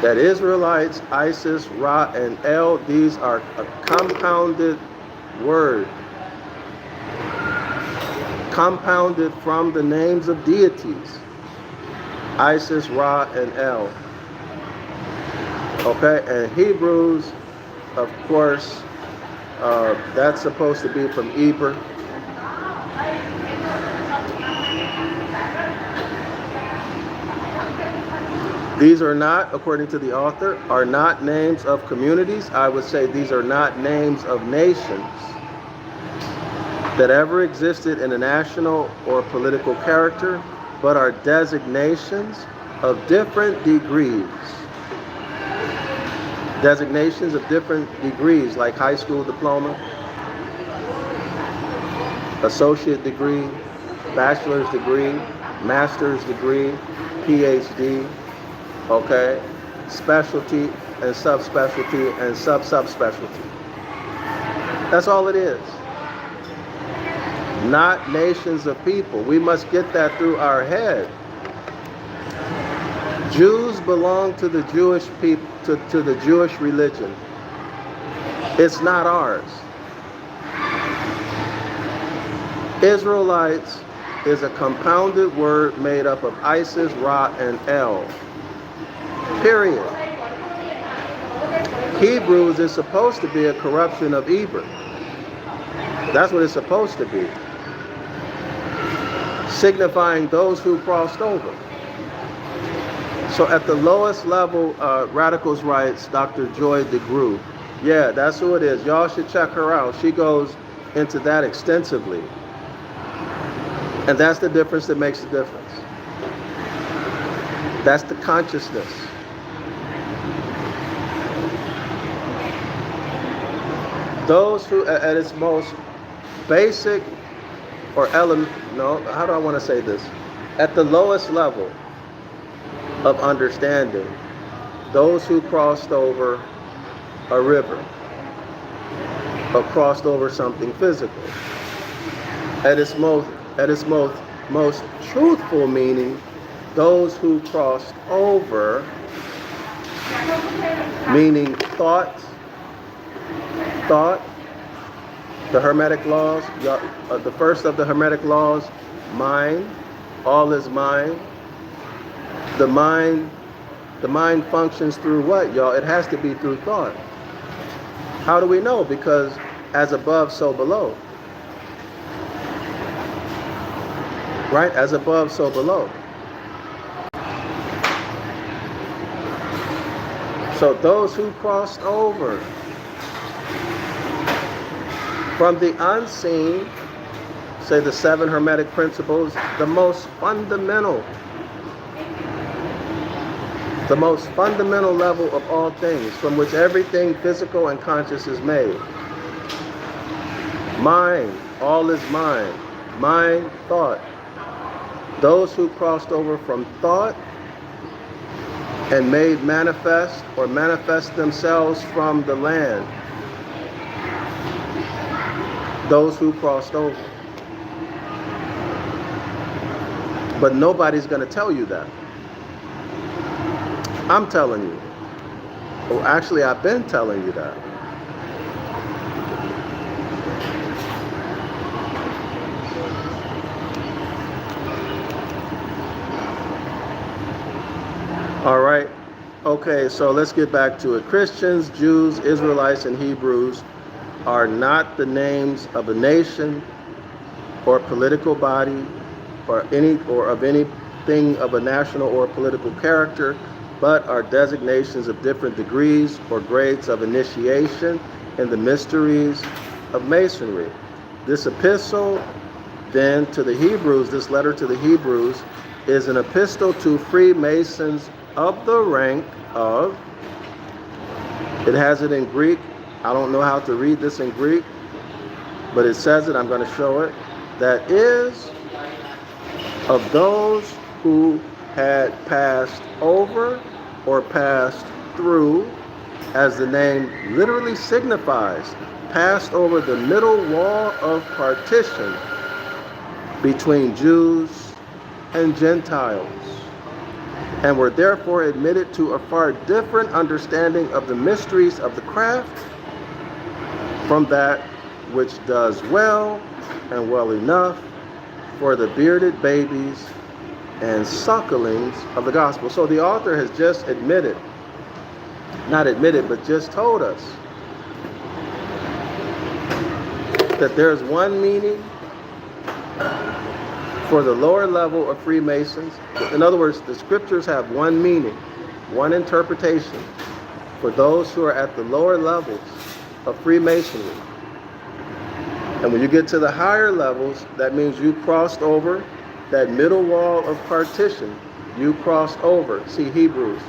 That Israelites, Isis, Ra, and El, these are a compounded word. Compounded from the names of deities. Isis, Ra, and El. Okay, and Hebrews, of course, that's supposed to be from Eber. These are not, according to the author, are not names of communities. I would say these are not names of nations that ever existed in a national or political character, but are designations of different degrees. Designations of different degrees, like high school diploma, associate degree, bachelor's degree, master's degree, PhD, okay, specialty and subspecialty and subspecialty. That's all it is. Not nations of people. We must get that through our head. Jews belong to the Jewish people, to the Jewish religion. It's not ours. Israelites is a compounded word made up of Isis, Ra, and El. Period. Hebrews is supposed to be a corruption of Eber. That's what it's supposed to be. Signifying those who crossed over. So at the lowest level, Radicals writes Dr. Joy DeGroot. Yeah, that's who it is. Y'all should check her out. She goes into that extensively. And that's the difference that makes the difference. That's the consciousness. Those who, at its most basic or element, no, how do I want to say this? At the lowest level of understanding, those who crossed over a river or crossed over something physical, at its most truthful meaning, those who crossed over, meaning thought, the Hermetic laws, the first of the Hermetic laws, mind, all is mind. The mind functions through what, y'all? It has to be through thought. How do we know? Because as above, so below. Right? As above, so below. So those who crossed over from the unseen, say the 7 Hermetic principles, the most fundamental level of all things, from which everything physical and conscious is made. Mind, all is mind. Mind, thought. Those who crossed over from thought and made manifest or manifest themselves from the land. Those who crossed over. But nobody's going to tell you that. I'm telling you. Well, actually, I've been telling you that. All right. Okay, so let's get back to it. Christians, Jews, Israelites, and Hebrews are not the names of a nation or political body or of anything of a national or political character, but are designations of different degrees or grades of initiation in the mysteries of Masonry. This epistle then to the Hebrews, this letter to the Hebrews, is an epistle to Freemasons of the rank of, it has it in Greek. I don't know how to read this in Greek, but it says it, I'm going to show it. That is, of those who had passed over or passed through, as the name literally signifies, passed over the middle wall of partition between Jews and Gentiles, and were therefore admitted to a far different understanding of the mysteries of the craft from that which does well and well enough for the bearded babies and sucklings of the gospel. So the author has just but just told us that there's one meaning for the lower level of Freemasons. In other words, the scriptures have one meaning, one interpretation for those who are at the lower levels of Freemasonry. And when you get to the higher levels, that means you crossed over that middle wall of partition. You crossed over, see Hebrews,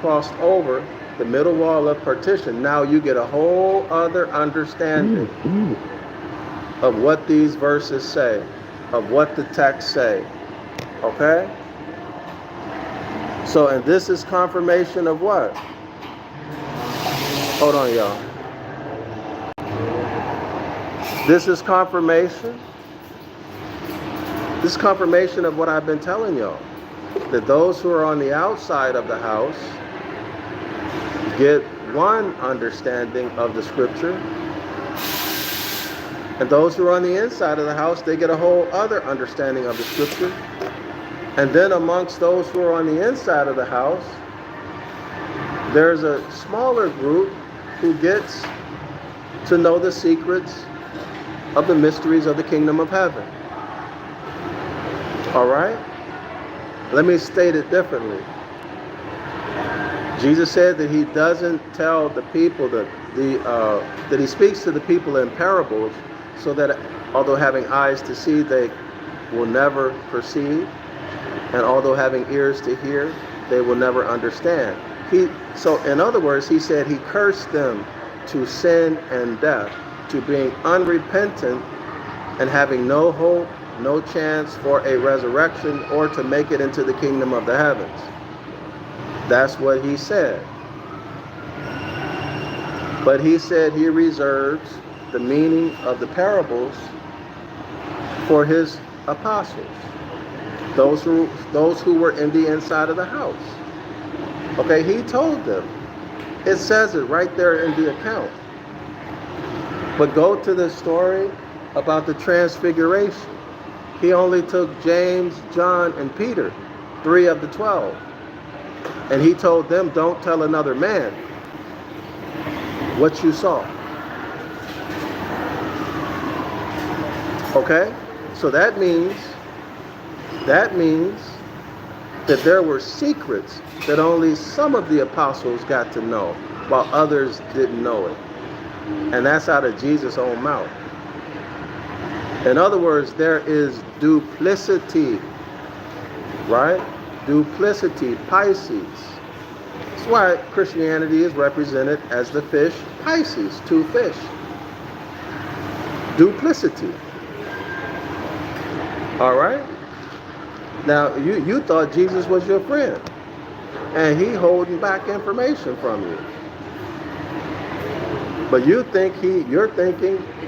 crossed over the middle wall of partition. Now you get a whole other understanding of what these verses say, of what the texts say. Okay? So, and this is confirmation of what? Hold on, y'all. This is confirmation. This is confirmation of what I've been telling y'all. That those who are on the outside of the house get one understanding of the scripture. And those who are on the inside of the house, they get a whole other understanding of the scripture. And then amongst those who are on the inside of the house, there's a smaller group who gets to know the secrets of the mysteries of the kingdom of heaven. All right? Let me state it differently. Jesus said that he doesn't tell the people that he speaks to the people in parables, so that although having eyes to see, they will never perceive, and although having ears to hear, they will never understand. So in other words, he said he cursed them to sin and death, to being unrepentant and having no hope, no chance for a resurrection or to make it into the kingdom of the heavens. That's what he said. But he said he reserves the meaning of the parables for his apostles, those who were in the inside of the house. Okay, he told them. It says it right there in the account. But go to the story about the transfiguration. He only took James, John, and Peter, 3 of the 12. And he told them, don't tell another man what you saw. Okay? So that means that there were secrets that only some of the apostles got to know, while others didn't know it. And that's out of Jesus' own mouth. In other words, there is duplicity, right? Duplicity, Pisces. That's why Christianity is represented as the fish Pisces, 2 fish. Duplicity. All right? Now, you thought Jesus was your friend, and he holding back information from you. But you're thinking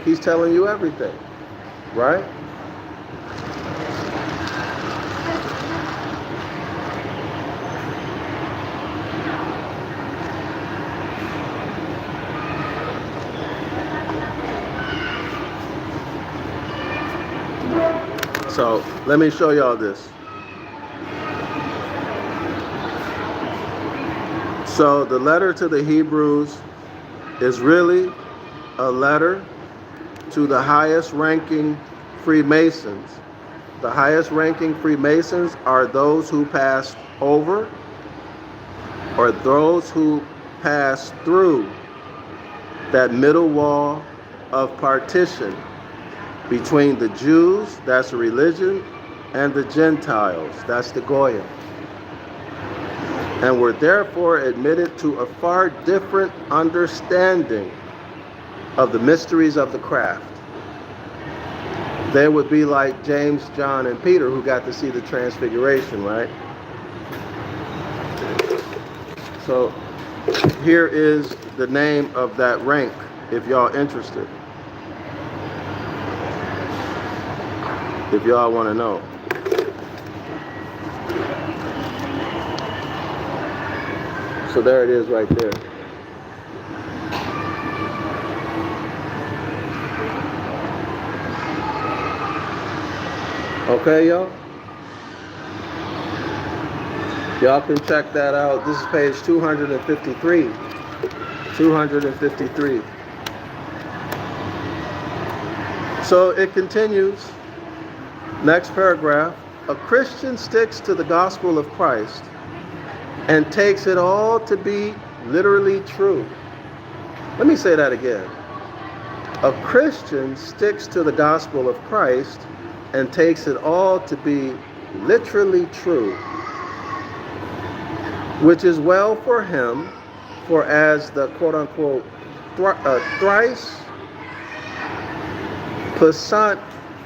he's telling you everything, right? So let me show y'all this. So the letter to the Hebrews is really a letter to the highest ranking Freemasons. The highest ranking Freemasons are those who passed over or those who passed through that middle wall of partition between the Jews, that's a religion, and the Gentiles, that's the Goyim. And were therefore admitted to a far different understanding of the mysteries of the craft. They would be like James, John, and Peter, who got to see the transfiguration, right? So here is the name of that rank, if y'all interested. If y'all want to know. So there it is right there. Okay, y'all? Y'all can check that out. This is page 253. 253. So it continues. Next paragraph. A Christian sticks to the gospel of Christ and takes it all to be literally true. Let me say that again. A Christian sticks to the gospel of Christ and takes it all to be literally true, which is well for him, for as the quote-unquote thrice passant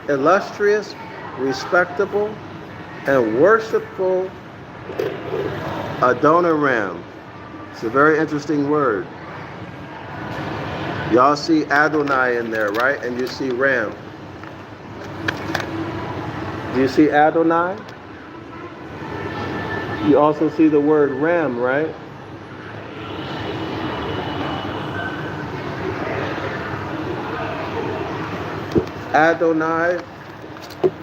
illustrious, respectable, and worshipful Adoniram. It's a very interesting word. Y'all see Adonai in there, right? And you see Ram. Do you see Adonai? You also see the word Ram, right? Adonai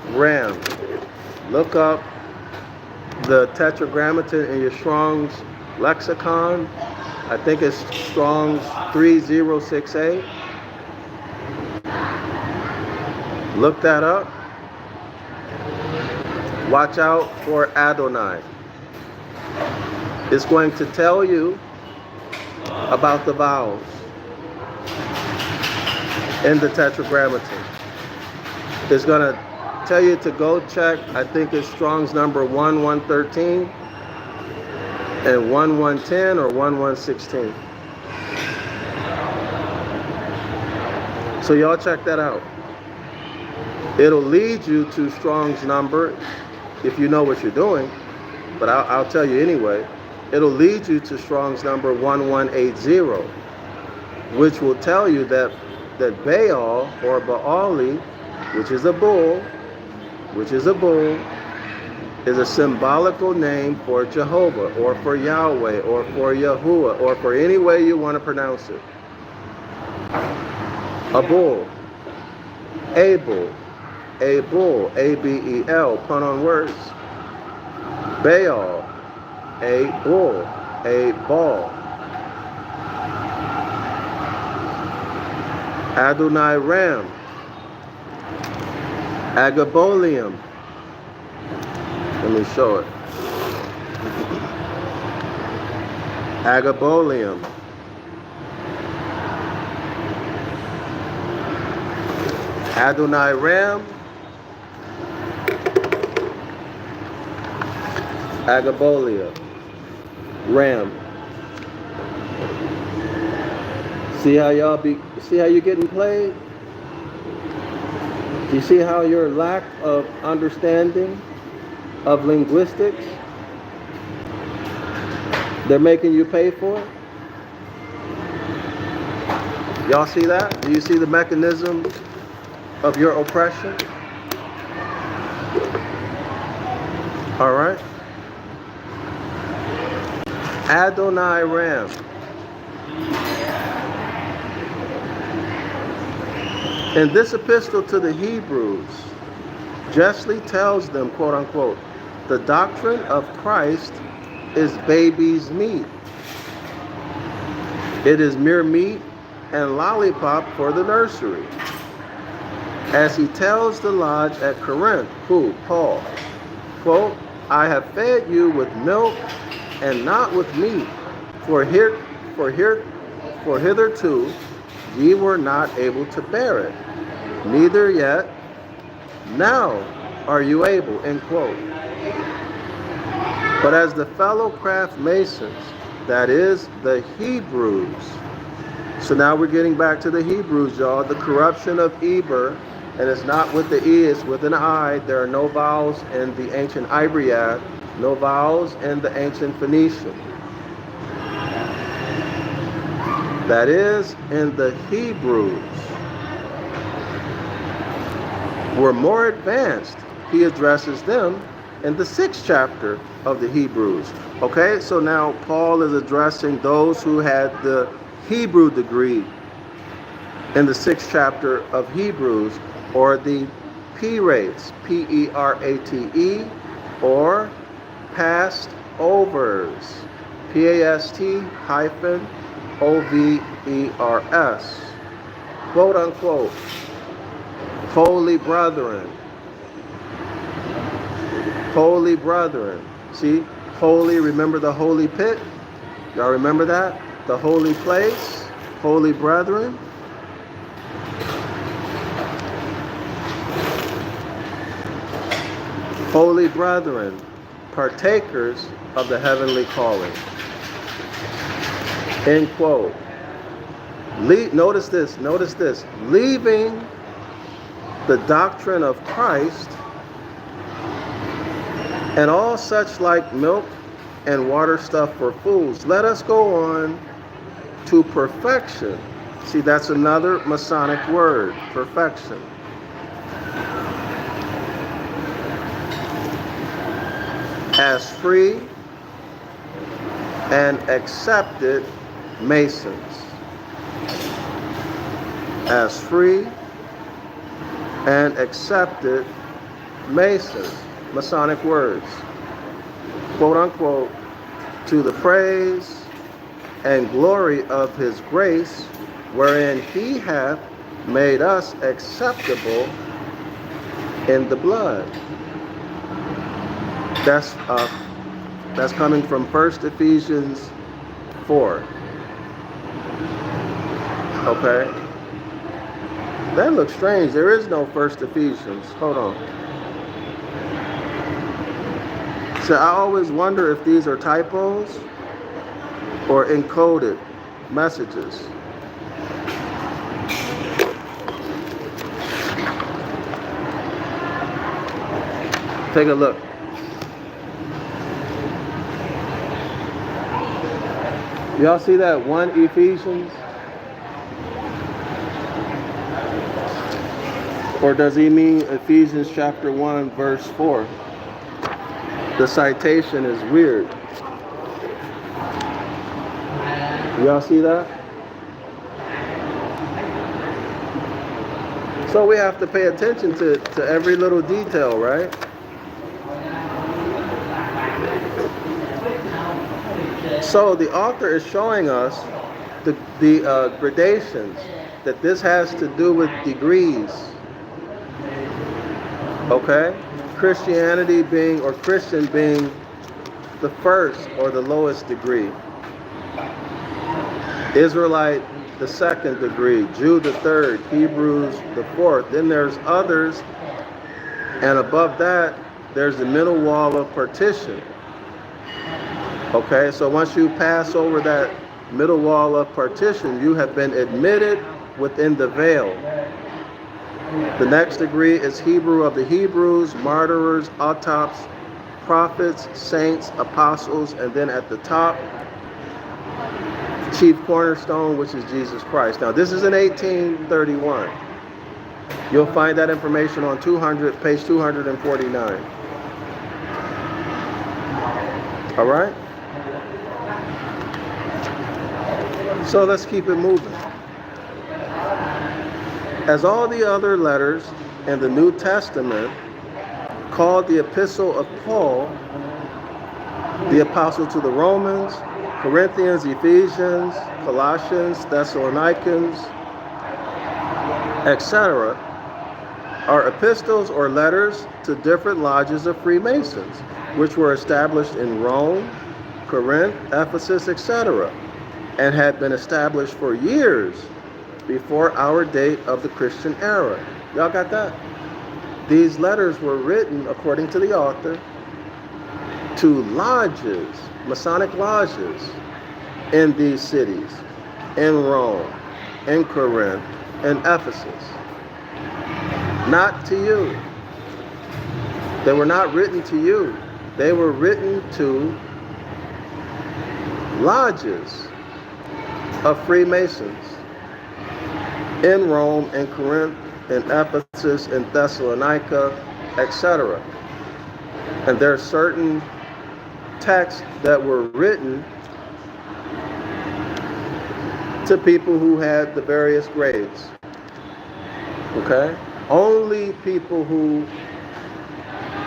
Ram. Look up the Tetragrammaton in your Strong's lexicon. I think it's Strong's 3068. Look that up. Watch out for Adonai. It's going to tell you about the vowels in the Tetragrammaton. It's going to tell you to go check, I think it's Strong's number 1113 and 1110 or 1116. So y'all check that out. It'll lead you to Strong's number if you know what you're doing, but I'll tell you anyway. It'll lead you to Strong's number 1180, which will tell you that Baal or Baali, which is a bull, is a symbolical name for Jehovah or for Yahweh or for Yahuwah or for any way you want to pronounce it. A bull, Abel, A-B-E-L, pun on words. Baal, a bull, a ball. Adonai Ram, Agabolium. Let me show it. Agabolium. Adonai Ram, Agabolia, Ram. See how you're getting played? Do you see how your lack of understanding of linguistics, they're making you pay for it? Y'all see that? Do you see the mechanism of your oppression? All right. Adonai Ram. In this epistle to the Hebrews, justly tells them, quote unquote, the doctrine of Christ is baby's meat. It is mere meat and lollipop for the nursery. As he tells the lodge at Corinth, who, Paul, quote, I have fed you with milk and not with meat, for hitherto ye were not able to bear it, neither yet now are you able, end quote. But as the fellow craft masons, that is the Hebrews. So now we're getting back to the Hebrews, y'all. The corruption of Eber, and it's not with the E, it's with an I. There are no vowels in the Ancient Ibaryath, no vowels in the Ancient Phoenician. That is, in the Hebrews, were more advanced. He addresses them in the 6th chapter of the Hebrews. Okay, so now Paul is addressing those who had the Hebrew degree in the 6th chapter of Hebrews, or the P-rates, P-E-R-A-T-E, or past overs, P-A-S-T-O-V-E-R-S, quote unquote, holy brethren. Holy brethren. See, holy, remember the holy pit? Y'all remember that? The holy place, holy brethren. Holy brethren, partakers of the heavenly calling. End quote. Notice this. Leaving the doctrine of Christ and all such like milk and water stuff for fools, let us go on to perfection. See, that's another Masonic word, perfection. As free and accepted Masons. As free and accepted Masons. Masonic words. Quote unquote, to the praise and glory of his grace, wherein he hath made us acceptable in the blood. That's That's coming from 1 Ephesians 4. Okay? That looks strange. There is no 1 Ephesians. Hold on. So I always wonder if these are typos or encoded messages. Take a look. Y'all see that 1 Ephesians? Or does he mean Ephesians chapter 1 verse 4? The citation is weird. Y'all see that? So we have to pay attention to every little detail, right? So the author is showing us the gradations, that this has to do with degrees. Okay? Christianity being, or Christian being, the first or the lowest degree. Israelite, the second degree. Jew, the third. Hebrews, the fourth. Then there's others, and above that, there's the middle wall of partition. Okay, so once you pass over that middle wall of partition, you have been admitted within the veil. The next degree is Hebrew of the Hebrews, martyrs, autops, prophets, saints, apostles, and then at the top, chief cornerstone, which is Jesus Christ. Now, this is in 1831. You'll find that information on page 249. All right? So let's keep it moving. As all the other letters in the New Testament called the Epistle of Paul, the Apostle to the Romans, Corinthians, Ephesians, Colossians, Thessalonians, etc., are epistles or letters to different lodges of Freemasons, which were established in Rome, Corinth, Ephesus, etc., and had been established for years before our date of the Christian era. Y'all got that? These letters were written, according to the author, to lodges, Masonic lodges, in these cities, in Rome, in Corinth, in Ephesus. Not to you. They were not written to you. They were written to lodges of Freemasons in Rome, in Corinth, in Ephesus, in Thessalonica, etc. And there are certain texts that were written to people who had the various grades. Okay? Only people who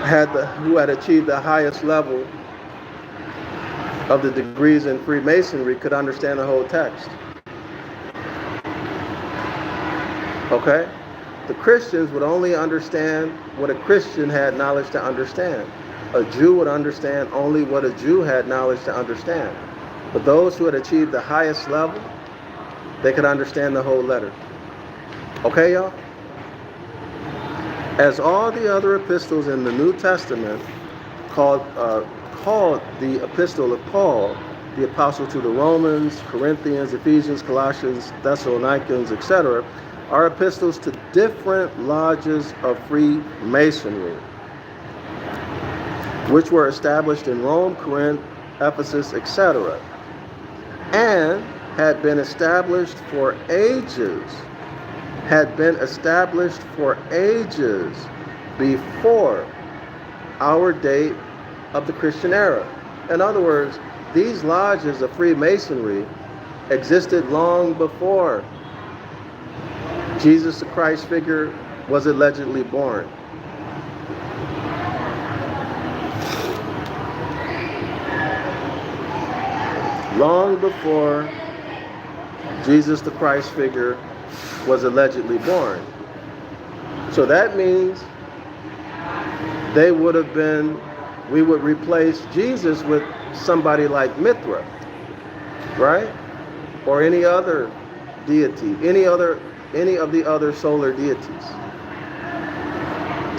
had achieved the highest level of the degrees in Freemasonry could understand the whole text. Okay? The Christians would only understand what a Christian had knowledge to understand. A Jew would understand only what a Jew had knowledge to understand. But those who had achieved the highest level, they could understand the whole letter. Okay, y'all? As all the other epistles in the New Testament called the Epistle of Paul, the Apostle to the Romans, Corinthians, Ephesians, Colossians, Thessalonians, etc., are epistles to different lodges of Freemasonry, which were established in Rome, Corinth, Ephesus, etc., and had been established for ages, before our date of the Christian era. In other words, these lodges of Freemasonry existed long before Jesus the Christ figure was allegedly born. Long before Jesus the Christ figure was allegedly born. So that means they would have been we would replace Jesus with somebody like Mithra, right? Or any other deity, any of the other solar deities.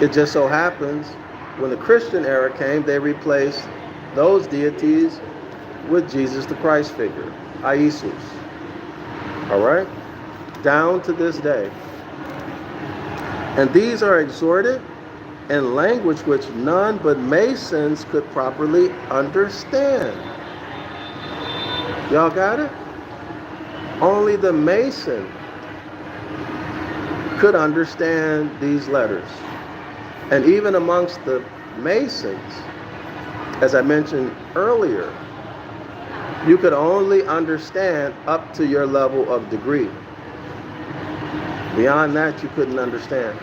It just so happens when the Christian era came, they replaced those deities with Jesus the Christ figure, Iesous. All right? Down to this day. And these are exhorted in language which none but Masons could properly understand. Y'all got it? Only the Mason could understand these letters. And even amongst the Masons, as I mentioned earlier, you could only understand up to your level of degree. Beyond that, you couldn't understand.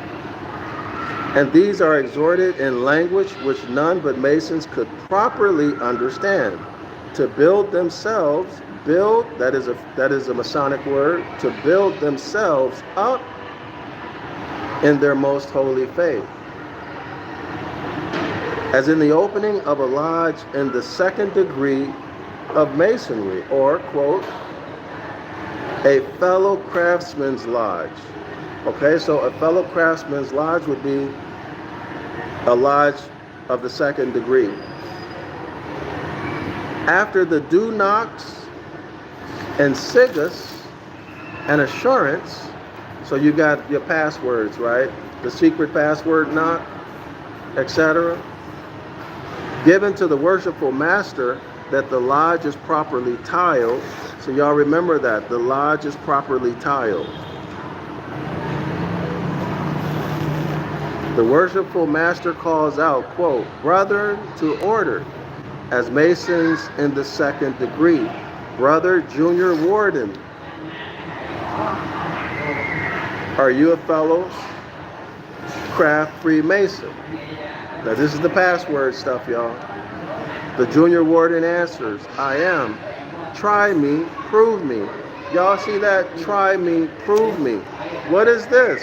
And these are exhorted in language which none but Masons could properly understand, to build themselves, that is a Masonic word, to build themselves up in their most holy faith. As in the opening of a lodge in the second degree of Masonry, or, quote, a fellow craftsman's lodge. Okay, so a fellow craftsman's lodge would be a lodge of the second degree. After the due knocks and sigus and assurance, so you got your passwords, right? The secret password knock, etc. Given to the worshipful master that the lodge is properly tiled. So y'all remember that, the lodge is properly tiled. The worshipful master calls out, quote, brother to order, as Masons in the second degree. Brother, junior warden, are you a fellow craft Freemason? Now this is the password stuff, y'all. The junior warden answers, I am. Try me, prove me. Y'all see that? Try me, prove me. What is this?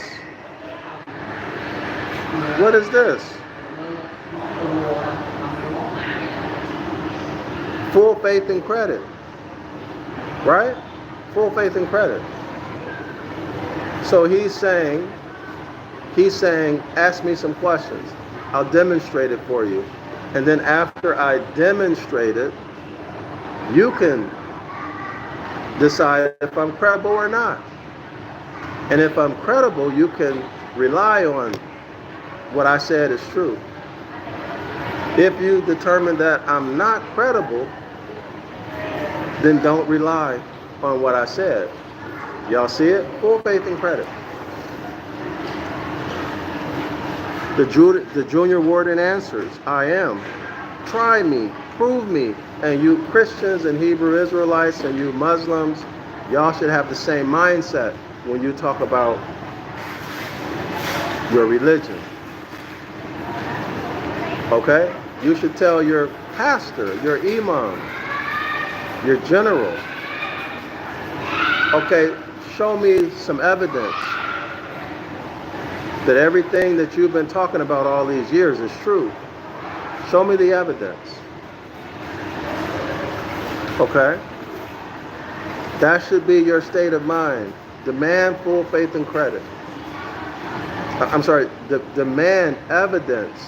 What is this? Full faith and credit. Right? Full faith and credit. So he's saying, ask me some questions. I'll demonstrate it for you. And then after I demonstrate it, you can decide if I'm credible or not. And if I'm credible, you can rely on what I said is true. If you determine that I'm not credible, then don't rely on what I said. Y'all see it? Full faith and credit. The junior warden answers, I am. Try me, prove me. And you Christians and Hebrew Israelites and you Muslims, y'all should have the same mindset when you talk about your religion. Okay? You should tell your pastor, your imam, your general, okay, show me some evidence that everything that you've been talking about all these years is true. Show me the evidence. Okay? That should be your state of mind. Demand full faith and credit. I'm sorry, demand evidence.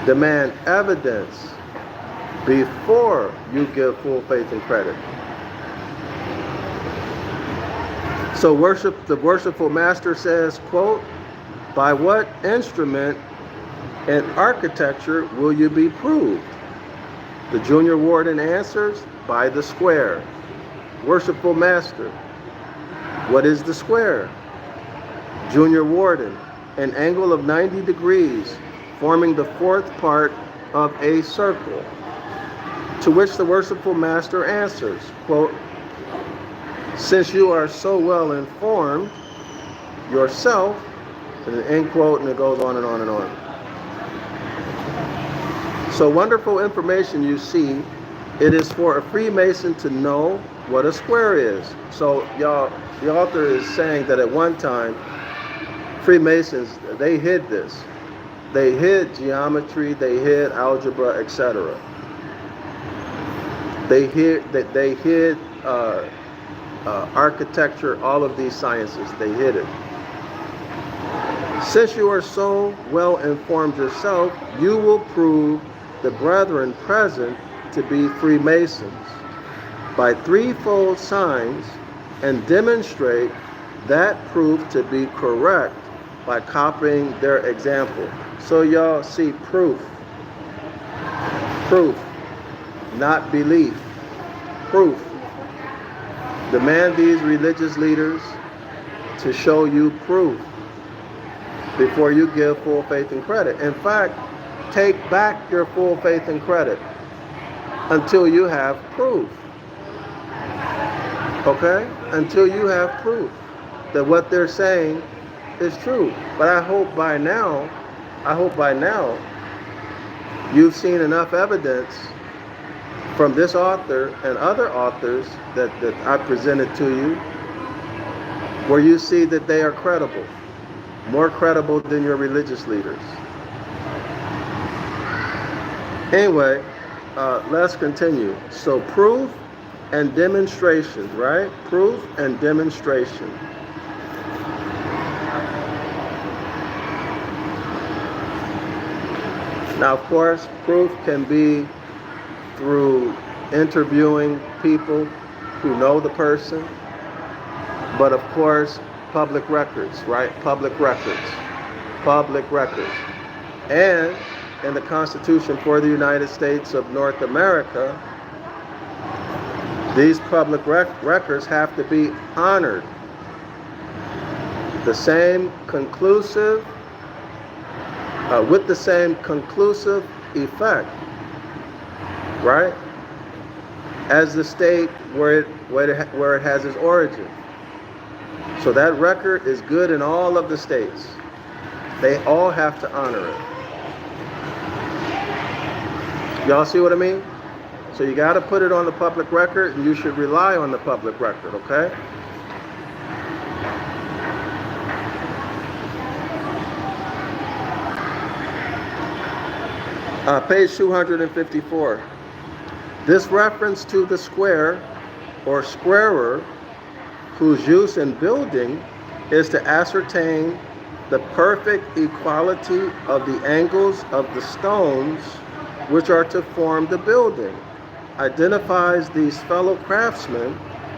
Demand evidence before you give full faith and credit. So the worshipful master says, quote, by what instrument and architecture will you be proved? The junior warden answers, by the square. Worshipful master, what is the square? Junior warden, an angle of 90 degrees, forming the fourth part of a circle. To which the worshipful master answers, quote, since you are so well informed yourself, and an end quote, and it goes on and on and on. So wonderful information you see. It is for a Freemason to know what a square is. So y'all, the author is saying that at one time, Freemasons, they hid this. They hid geometry, they hid algebra, etc. They hid architecture, all of these sciences. They hid it. Since you are so well informed yourself, you will prove the brethren present to be Freemasons by threefold signs, and demonstrate that proof to be correct by copying their example. So y'all see proof, not belief, proof. Demand these religious leaders to show you proof before you give full faith and credit. In fact, take back your full faith and credit until you have proof. Okay? Until you have proof that what they're saying is true. But I hope by now you've seen enough evidence from this author and other authors that I presented to you, where you see that they are credible, more credible than your religious leaders. Anyway, let's continue. So proof and demonstration, right? Proof and demonstration. Now, of course, proof can be through interviewing people who know the person, but of course, public records, right? Public records. And in the Constitution for the United States of North America, these public records have to be honored. The same conclusive, with the same conclusive effect, right, as the state where it has its origin. So that record is good in all of the states. They all have to honor it. Y'all see what I mean? So you got to put it on the public record, and you should rely on the public record, okay? Page 254. This reference to the square or squarer, whose use in building is to ascertain the perfect equality of the angles of the stones which are to form the building, identifies these fellow craftsmen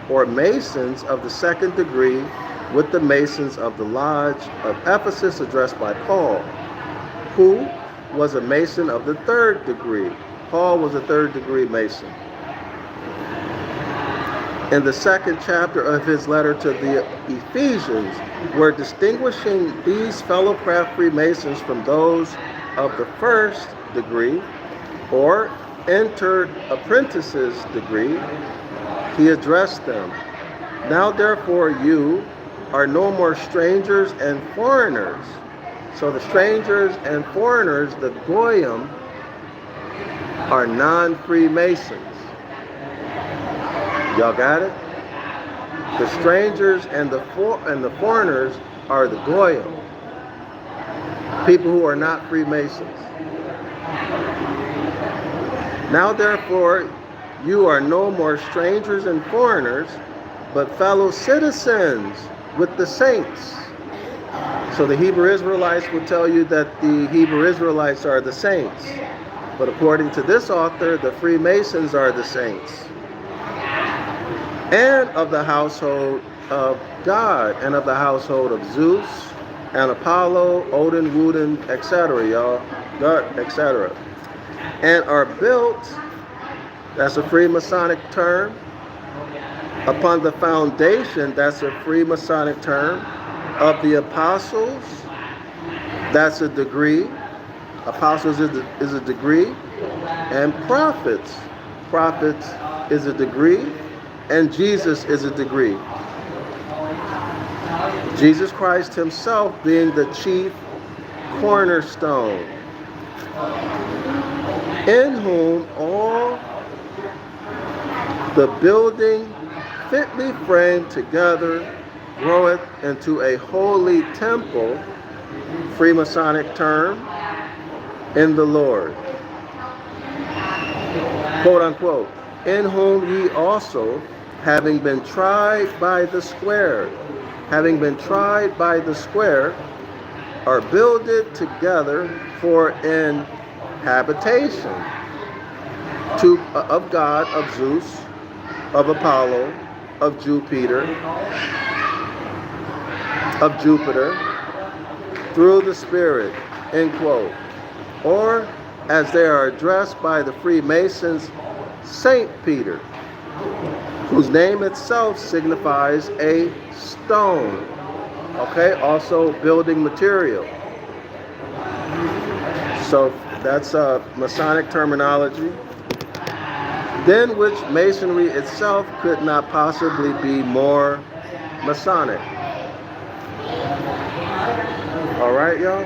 or masons of the second degree with the masons of the lodge of Ephesus addressed by Paul, who was a mason of the third degree. Paul was a third degree mason. In the second chapter of his letter to the Ephesians, we're distinguishing these fellow craft Freemasons from those of the first degree or entered apprentices degree. He addressed them. Now therefore you are no more strangers and foreigners. So the strangers and foreigners, the Goyim, are non-Freemasons. Y'all got it? The strangers and the foreigners are the Goyim, people who are not Freemasons. Now therefore you are no more strangers and foreigners, but fellow citizens with the saints. So the Hebrew Israelites will tell you that the Hebrew Israelites are the saints. But according to this author, the Freemasons are the saints. And of the household of God, and of the household of Zeus, and Apollo, Odin, Woden, etc., y'all, etc. And are built, that's a Freemasonic term, upon the foundation, that's a Freemasonic term, of the apostles, that's a degree. Apostles is a degree. And prophets is a degree. And Jesus is a degree. Jesus Christ himself being the chief cornerstone, in whom all the building fitly framed together groweth into a holy temple, Freemasonic term, in the Lord, quote unquote, in whom ye also, having been tried by the square, are builded together for an habitation of God, of Zeus, of Apollo, of Jupiter, through the Spirit, end quote. Or, as they are addressed by the Freemasons, Saint Peter, whose name itself signifies a stone. Okay, also building material. So that's Masonic terminology. Than which Masonry itself could not possibly be more Masonic. All right, y'all?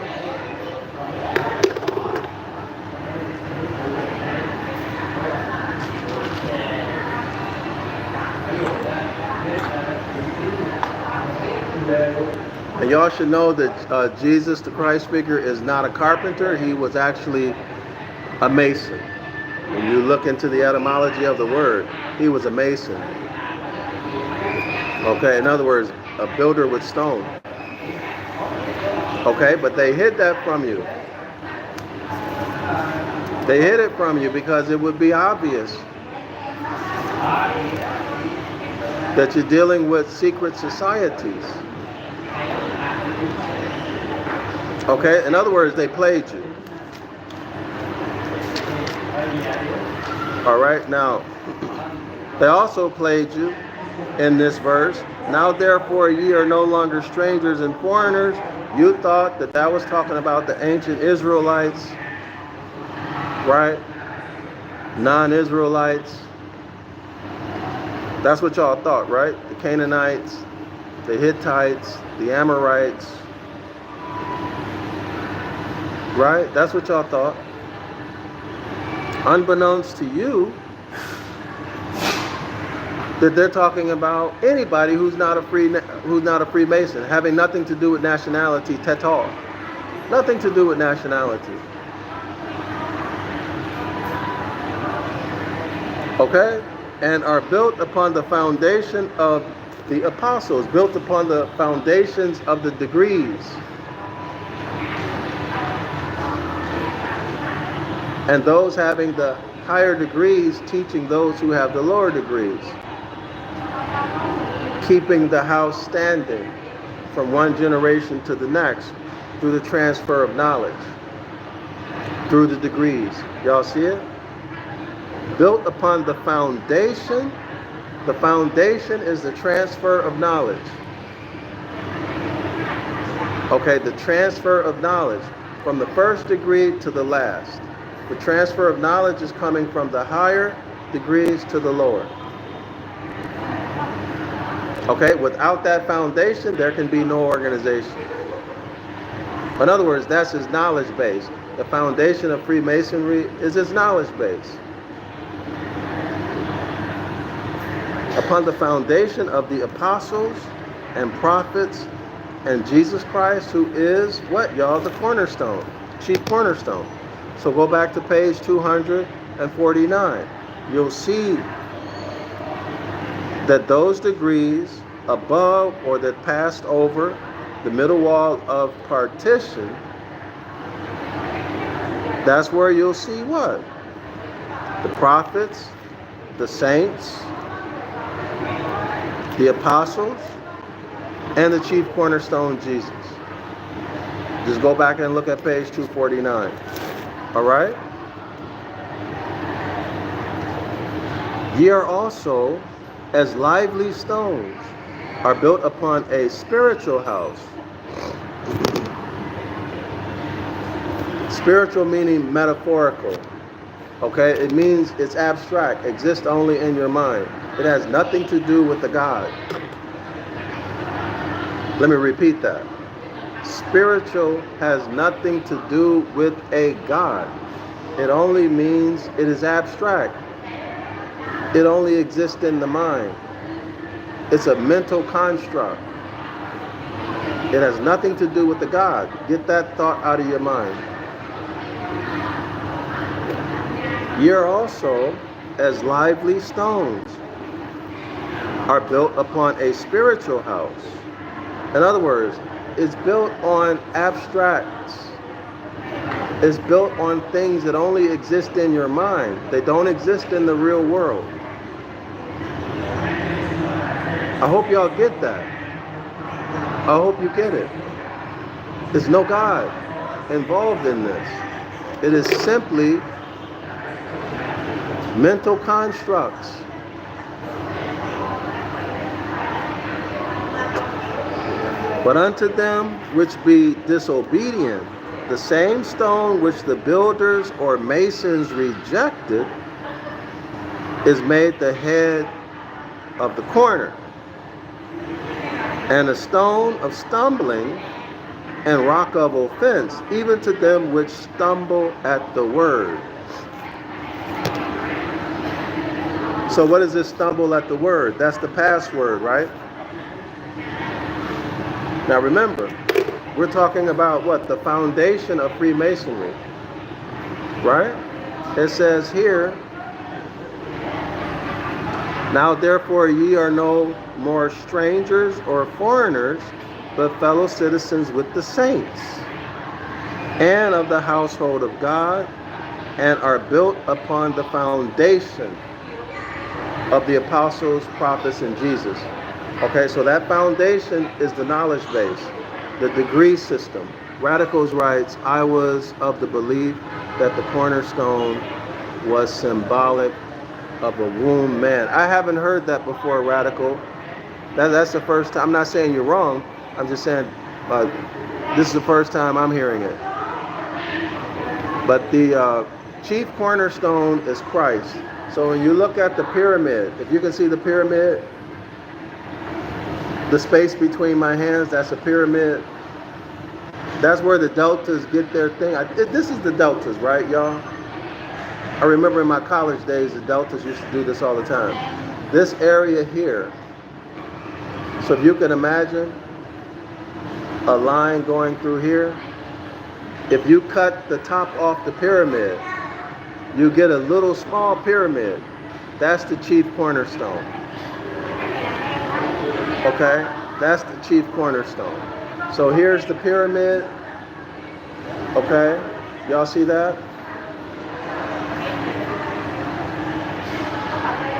And y'all should know that Jesus, the Christ figure, is not a carpenter. He was actually a mason. When you look into the etymology of the word, he was a mason. Okay, in other words, a builder with stone. Okay, but they hid that from you. They hid it from you because it would be obvious that you're dealing with secret societies. Okay, in other words, they played you. All right, now, they also played you in this verse. Now, therefore, ye are no longer strangers and foreigners. You thought that that was talking about the ancient Israelites, right? Non-Israelites. That's what y'all thought, right? The Canaanites, the Hittites, the Amorites, right? That's what y'all thought. Unbeknownst to you, that they're talking about anybody who's not a Freemason, having nothing to do with nationality at all. Nothing to do with nationality. Okay? And are built upon the foundation of the apostles, built upon the foundations of the degrees. And those having the higher degrees teaching those who have the lower degrees. Keeping the house standing from one generation to the next through the transfer of knowledge, through the degrees. Y'all see it? Built upon the foundation. The foundation is the transfer of knowledge. Okay, the transfer of knowledge from the first degree to the last. The transfer of knowledge is coming from the higher degrees to the lower. Okay, without that foundation, there can be no organization. In other words, that's his knowledge base. The foundation of Freemasonry is his knowledge base. Upon the foundation of the apostles and prophets and Jesus Christ, who is what, y'all? The cornerstone, chief cornerstone. So go back to page 249. You'll see that those degrees above or that passed over the middle wall of partition, that's where you'll see what? The prophets, the saints, the apostles, and the chief cornerstone, Jesus. Just go back and look at page 249. All right? Ye are also, as lively stones, are built upon a spiritual house. Spiritual meaning metaphorical. Okay? It means it's abstract, exists only in your mind. It has nothing to do with the God. Let me repeat that. Spiritual has nothing to do with a God. It only means it is abstract. It only exists in the mind. It's a mental construct. It has nothing to do with the God. Get that thought out of your mind. Ye are also as lively stones are built upon a spiritual house. In other words, it's built on abstracts. It's built on things that only exist in your mind. They don't exist in the real world. I hope y'all get that. I hope you get it. There's no God involved in this. It is simply mental constructs. But unto them which be disobedient, the same stone which the builders or masons rejected is made the head of the corner, and a stone of stumbling and rock of offense, even to them which stumble at the word. So what is this stumble at the word? That's the password, right? Now remember, we're talking about what? The foundation of Freemasonry, right? It says here, now therefore ye are no more strangers or foreigners, but fellow citizens with the saints, and of the household of God, and are built upon the foundation of the apostles, prophets, and Jesus. Okay, so that foundation is the knowledge base, the degree system. Radicals writes, I was of the belief that the cornerstone was symbolic of a womb man. I haven't heard that before, Radical. That's the first time. I'm not saying you're wrong. I'm just saying this is the first time I'm hearing it. But the chief cornerstone is Christ. So when you look at the pyramid, if you can see the pyramid, the space between my hands, that's a pyramid. That's where the deltas get their thing. This is the deltas, right, y'all? I remember in my college days, the deltas used to do this all the time. This area here. So if you can imagine a line going through here, if you cut the top off the pyramid, you get a little small pyramid. That's the chief cornerstone. Okay, that's the chief cornerstone. So here's the pyramid. Okay, y'all see that?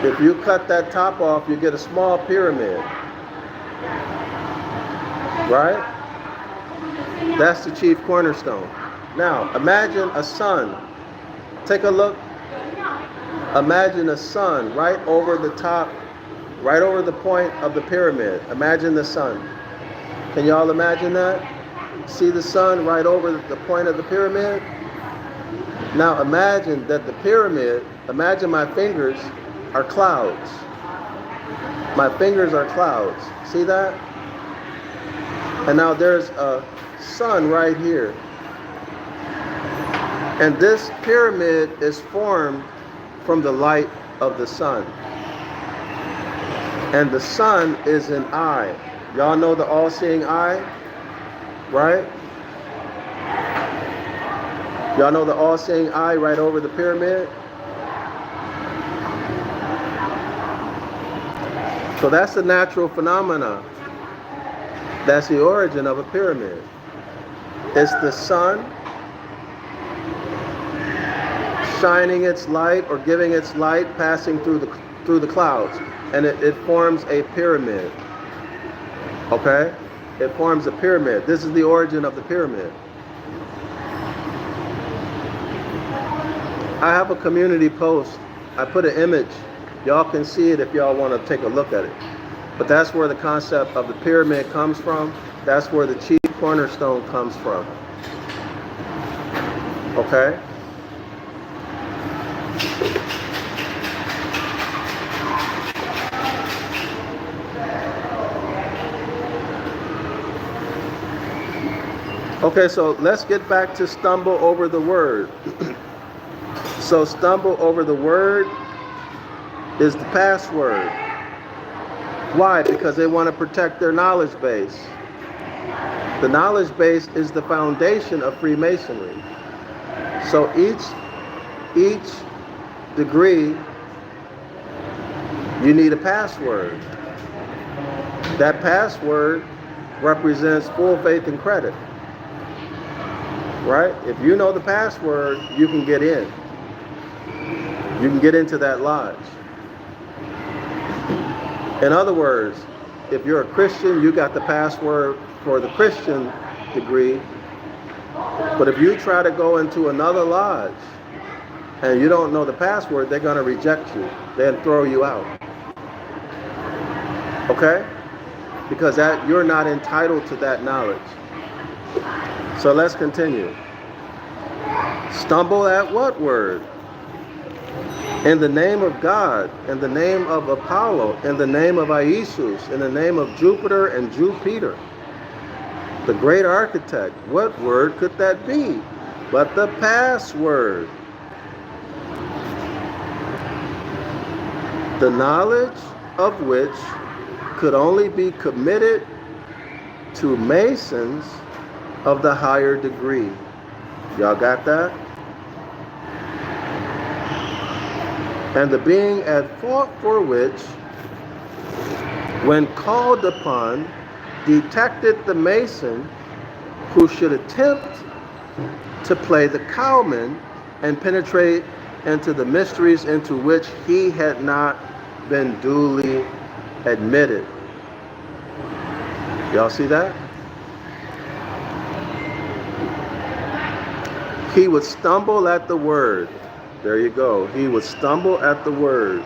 If you cut that top off, you get a small pyramid. Right? That's the chief cornerstone. Now, imagine a sun. Take a look. Imagine a sun right over the top, right over the point of the pyramid. Imagine the sun. Can y'all imagine that? See the sun right over the point of the pyramid? Now imagine that the pyramid, imagine my fingers are clouds. My fingers are clouds. See that? And now there's a sun right here. And this pyramid is formed from the light of the sun. And the sun is an eye. Y'all know the all-seeing eye, right? Y'all know the all-seeing eye right over the pyramid? So that's the natural phenomena. That's the origin of a pyramid. It's the sun shining its light or giving its light passing through the clouds, and it forms a pyramid. Okay? It forms a pyramid. This is the origin of the pyramid. I have a community post. I put an image. Y'all can see it if y'all want to take a look at it. But that's where the concept of the pyramid comes from. That's where the chief cornerstone comes from. Okay? Okay, so let's get back to stumble over the word. So stumble over the word is the password. Why? Because they want to protect their knowledge base. The knowledge base is the foundation of Freemasonry. So each degree, you need a password. That password represents full faith and credit. Right? If you know the password, you can get in. You can get into that lodge. In other words, if you're a Christian, you got the password for the Christian degree. But if you try to go into another lodge and you don't know the password, they're going to reject you. They'll throw you out. Okay? Because you're not entitled to that knowledge. So let's continue. Stumble at what word? In the name of God, in the name of Apollo, in the name of Isus, in the name of Jupiter and Jupiter, the great architect. What word could that be but the password? The knowledge of which could only be committed to Masons of the higher degree. Y'all got that? And the being at fault for which, when called upon, detected the Mason who should attempt to play the cowman and penetrate into the mysteries into which he had not been duly admitted. Y'all see that? He would stumble at the word. There you go. He would stumble at the word.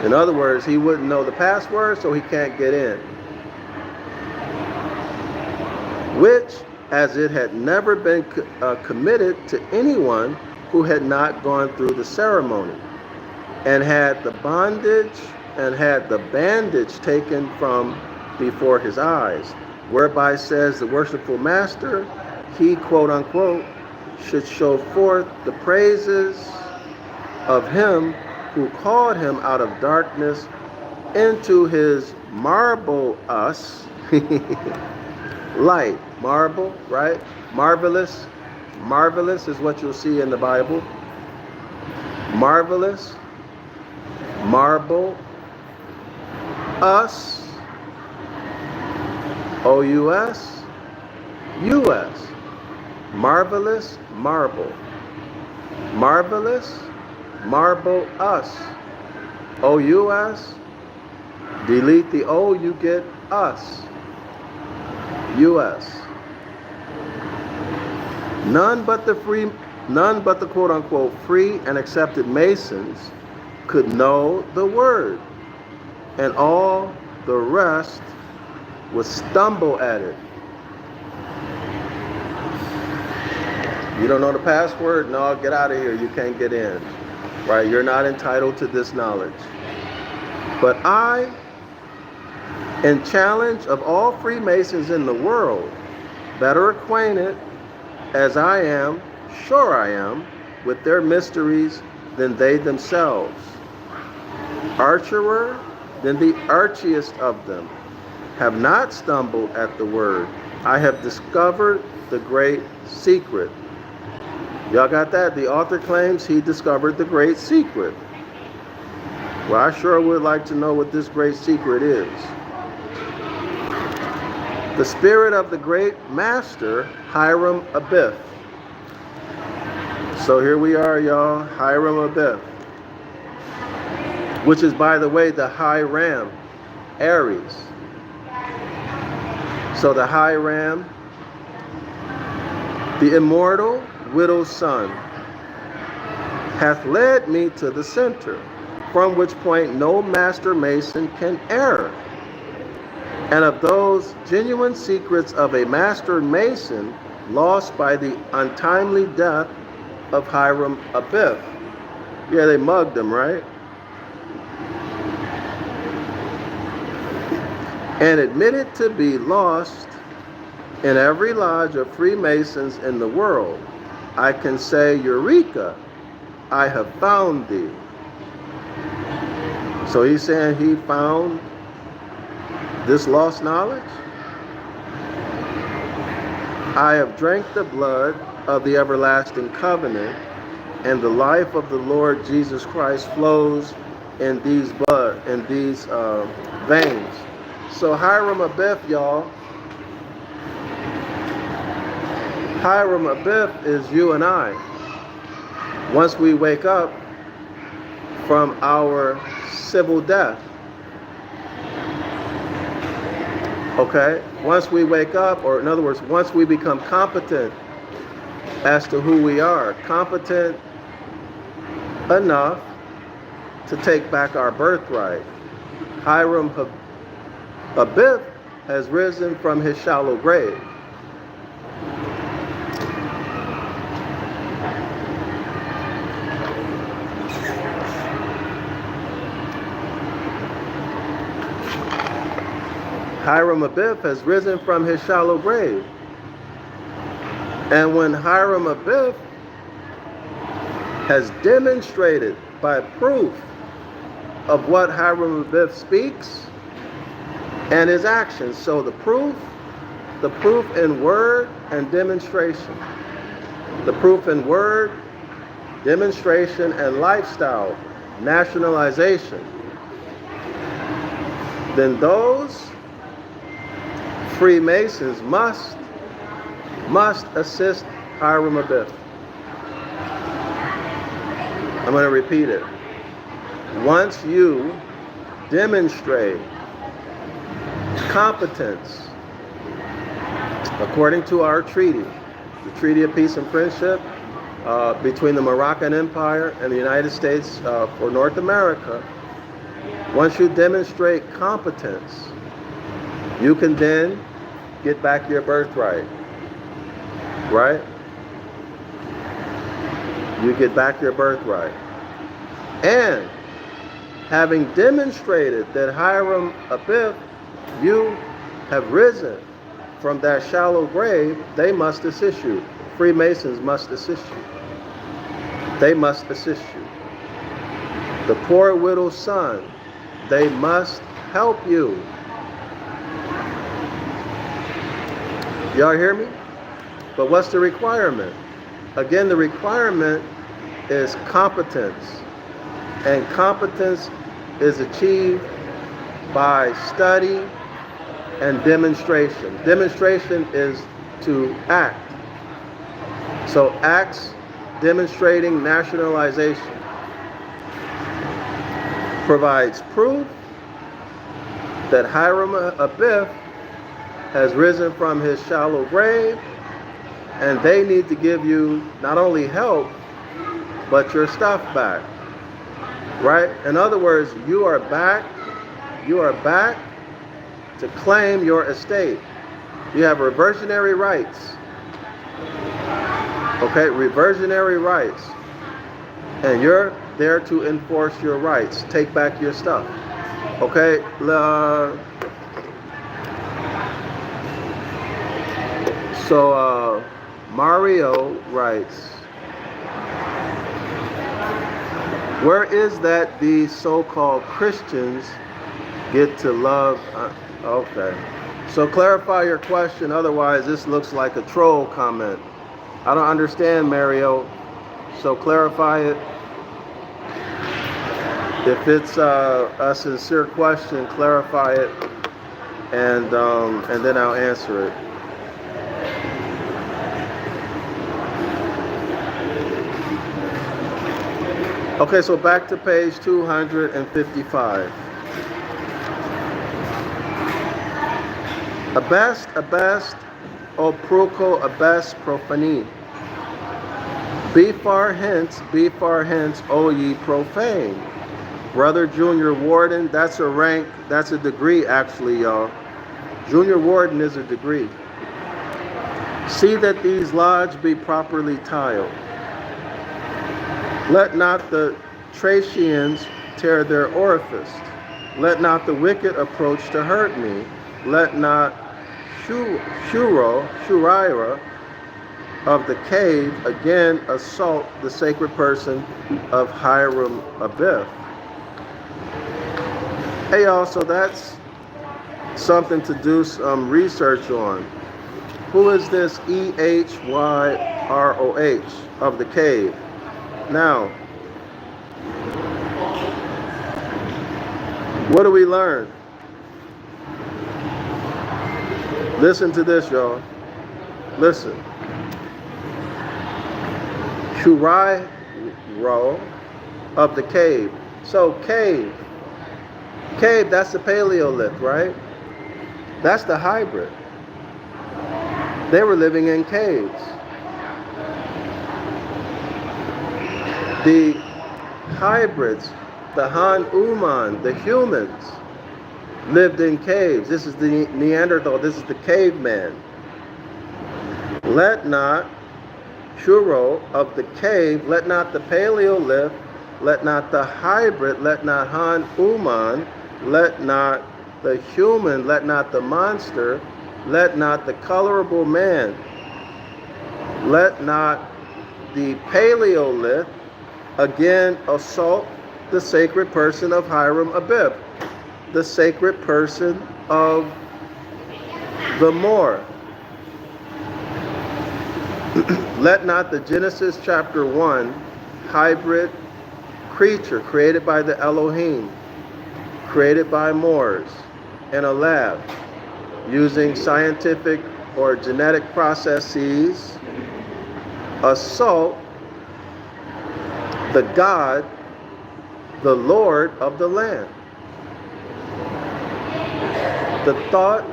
In other words, he wouldn't know the password, so he can't get in. Which, as it had never been committed to anyone who had not gone through the ceremony, and had the bondage and had the bandage taken from before his eyes, whereby says the worshipful master, he, quote unquote, should show forth the praises of him who called him out of darkness into his marvelous light. Marble, right? Marvelous. Marvelous is what you'll see in the Bible. Marvelous. Marble. Us. O-U-S. U-S. Marvelous. Marble. Marvelous. Marble us. O-U-S. Delete the O, you get us. U-S. None but the quote unquote free and accepted Masons could know the word, and all the rest would stumble at it. You don't know the password? No, get out of here. You can't get in. Right? You're not entitled to this knowledge. But I, in challenge of all Freemasons in the world, better acquainted as I am, sure I am, with their mysteries than they themselves, archerer than the archiest of them, have not stumbled at the word. I have discovered the great secret. Y'all got that? The author claims he discovered the great secret. Well, I sure would like to know what this great secret is. The spirit of the great master, Hiram Abiff. So here we are, y'all, Hiram Abiff, which is, by the way, the high ram, Aries. So the high ram, the immortal widow's son, hath led me to the center, from which point no master mason can err. And of those genuine secrets of a master mason lost by the untimely death of Hiram Abiff. Yeah, they mugged him, right? And admitted to be lost in every lodge of Freemasons in the world, I can say, Eureka, I have found thee. So he's saying he found this lost knowledge. I have drank the blood of the everlasting covenant and the life of the Lord Jesus Christ flows in these veins. So Hiram Abiff, y'all. Hiram Abiff is you and I. Once we wake up from our civil death. Okay? Once we wake up, or in other words, once we become competent as to who we are, competent enough to take back our birthright. Hiram Abiff has risen from his shallow grave. Hiram Abiff has risen from his shallow grave. And when Hiram Abiff has demonstrated by proof of what Hiram Abiff speaks and his actions. So the proof in word and demonstration. The proof in word, demonstration, and lifestyle, nationalization. Then those Freemasons must assist Hiram Abiff. I'm going to repeat it. Once you demonstrate competence according to our treaty, the Treaty of Peace and Friendship between the Moroccan Empire and the United States for North America, once you demonstrate competence, you can then get back your birthright, right? You get back your birthright. And having demonstrated that Hiram Abiff, you have risen from that shallow grave, they must assist you. Freemasons must assist you. They must assist you. The poor widow's son, they must help you. Y'all hear me? But what's the requirement? Again, the requirement is competence. And competence is achieved by study and demonstration. Demonstration is to act. So acts demonstrating nationalization provides proof that Hiram Abiff has risen from his shallow grave, and they need to give you not only help, but your stuff back. Right? In other words, you are back to claim your estate. You have reversionary rights. Okay, reversionary rights. And you're there to enforce your rights. Take back your stuff. Okay? So Mario writes, where is that these so-called Christians get to love? Okay. So clarify your question, otherwise this looks like a troll comment. I don't understand, Mario. So clarify it. If it's a sincere question, clarify it, and then I'll answer it. Okay, so back to page 255. Abest, o pruko abest profani. Be far hence, O ye profane. Brother Junior Warden, that's a rank, that's a degree actually, y'all. Junior Warden is a degree. See that these lodges be properly tiled. Let not the Thracians tear their orifice. Let not the wicked approach to hurt me. Let not Shurira of the cave again assault the sacred person of Hiram Abiff. Hey y'all, so that's something to do some research on. Who is this EHYROH of the cave? Now, what do we learn? Listen to this, y'all. Listen. Shurairo of the cave. So cave, that's the Paleolith, right? That's the hybrid. They were living in caves. The hybrids, the Han Uman, the humans, lived in caves. This is the Neanderthal, this is the caveman. Let not Shuro of the cave, let not the Paleolith, let not the hybrid, let not Han Uman, let not the human, let not the monster, let not the colorable man, let not the Paleolith again assault the sacred person of Hiram Abib, the sacred person of the Moor. Let not the Genesis chapter 1 hybrid creature created by the Elohim, created by Moors in a lab using scientific or genetic processes, assault the God, the Lord of the land. The thought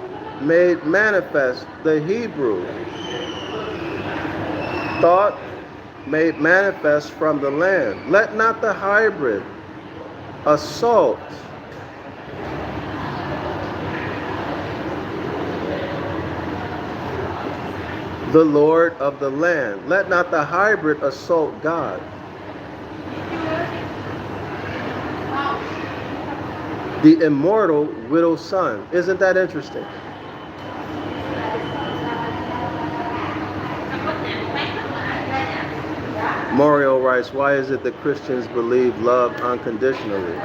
made manifest, the Hebrew thought made manifest from the land. Let not the hybrid assault the Lord of the land. Let not the hybrid assault God. The immortal widow's son. Isn't that interesting? Mario writes, why is it that Christians believe love unconditionally?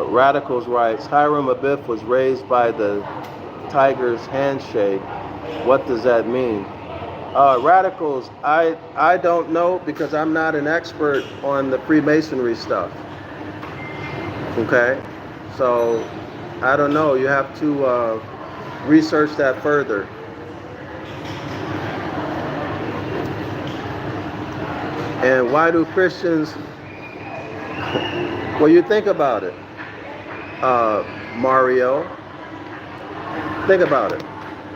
Radicals writes, Hiram Abib was raised by the tiger's handshake. What does that mean? Radicals, I don't know because I'm not an expert on the Freemasonry stuff. Okay? So, I don't know. You have to research that further. And why do Christians, well, you think about it, Mario, think about it.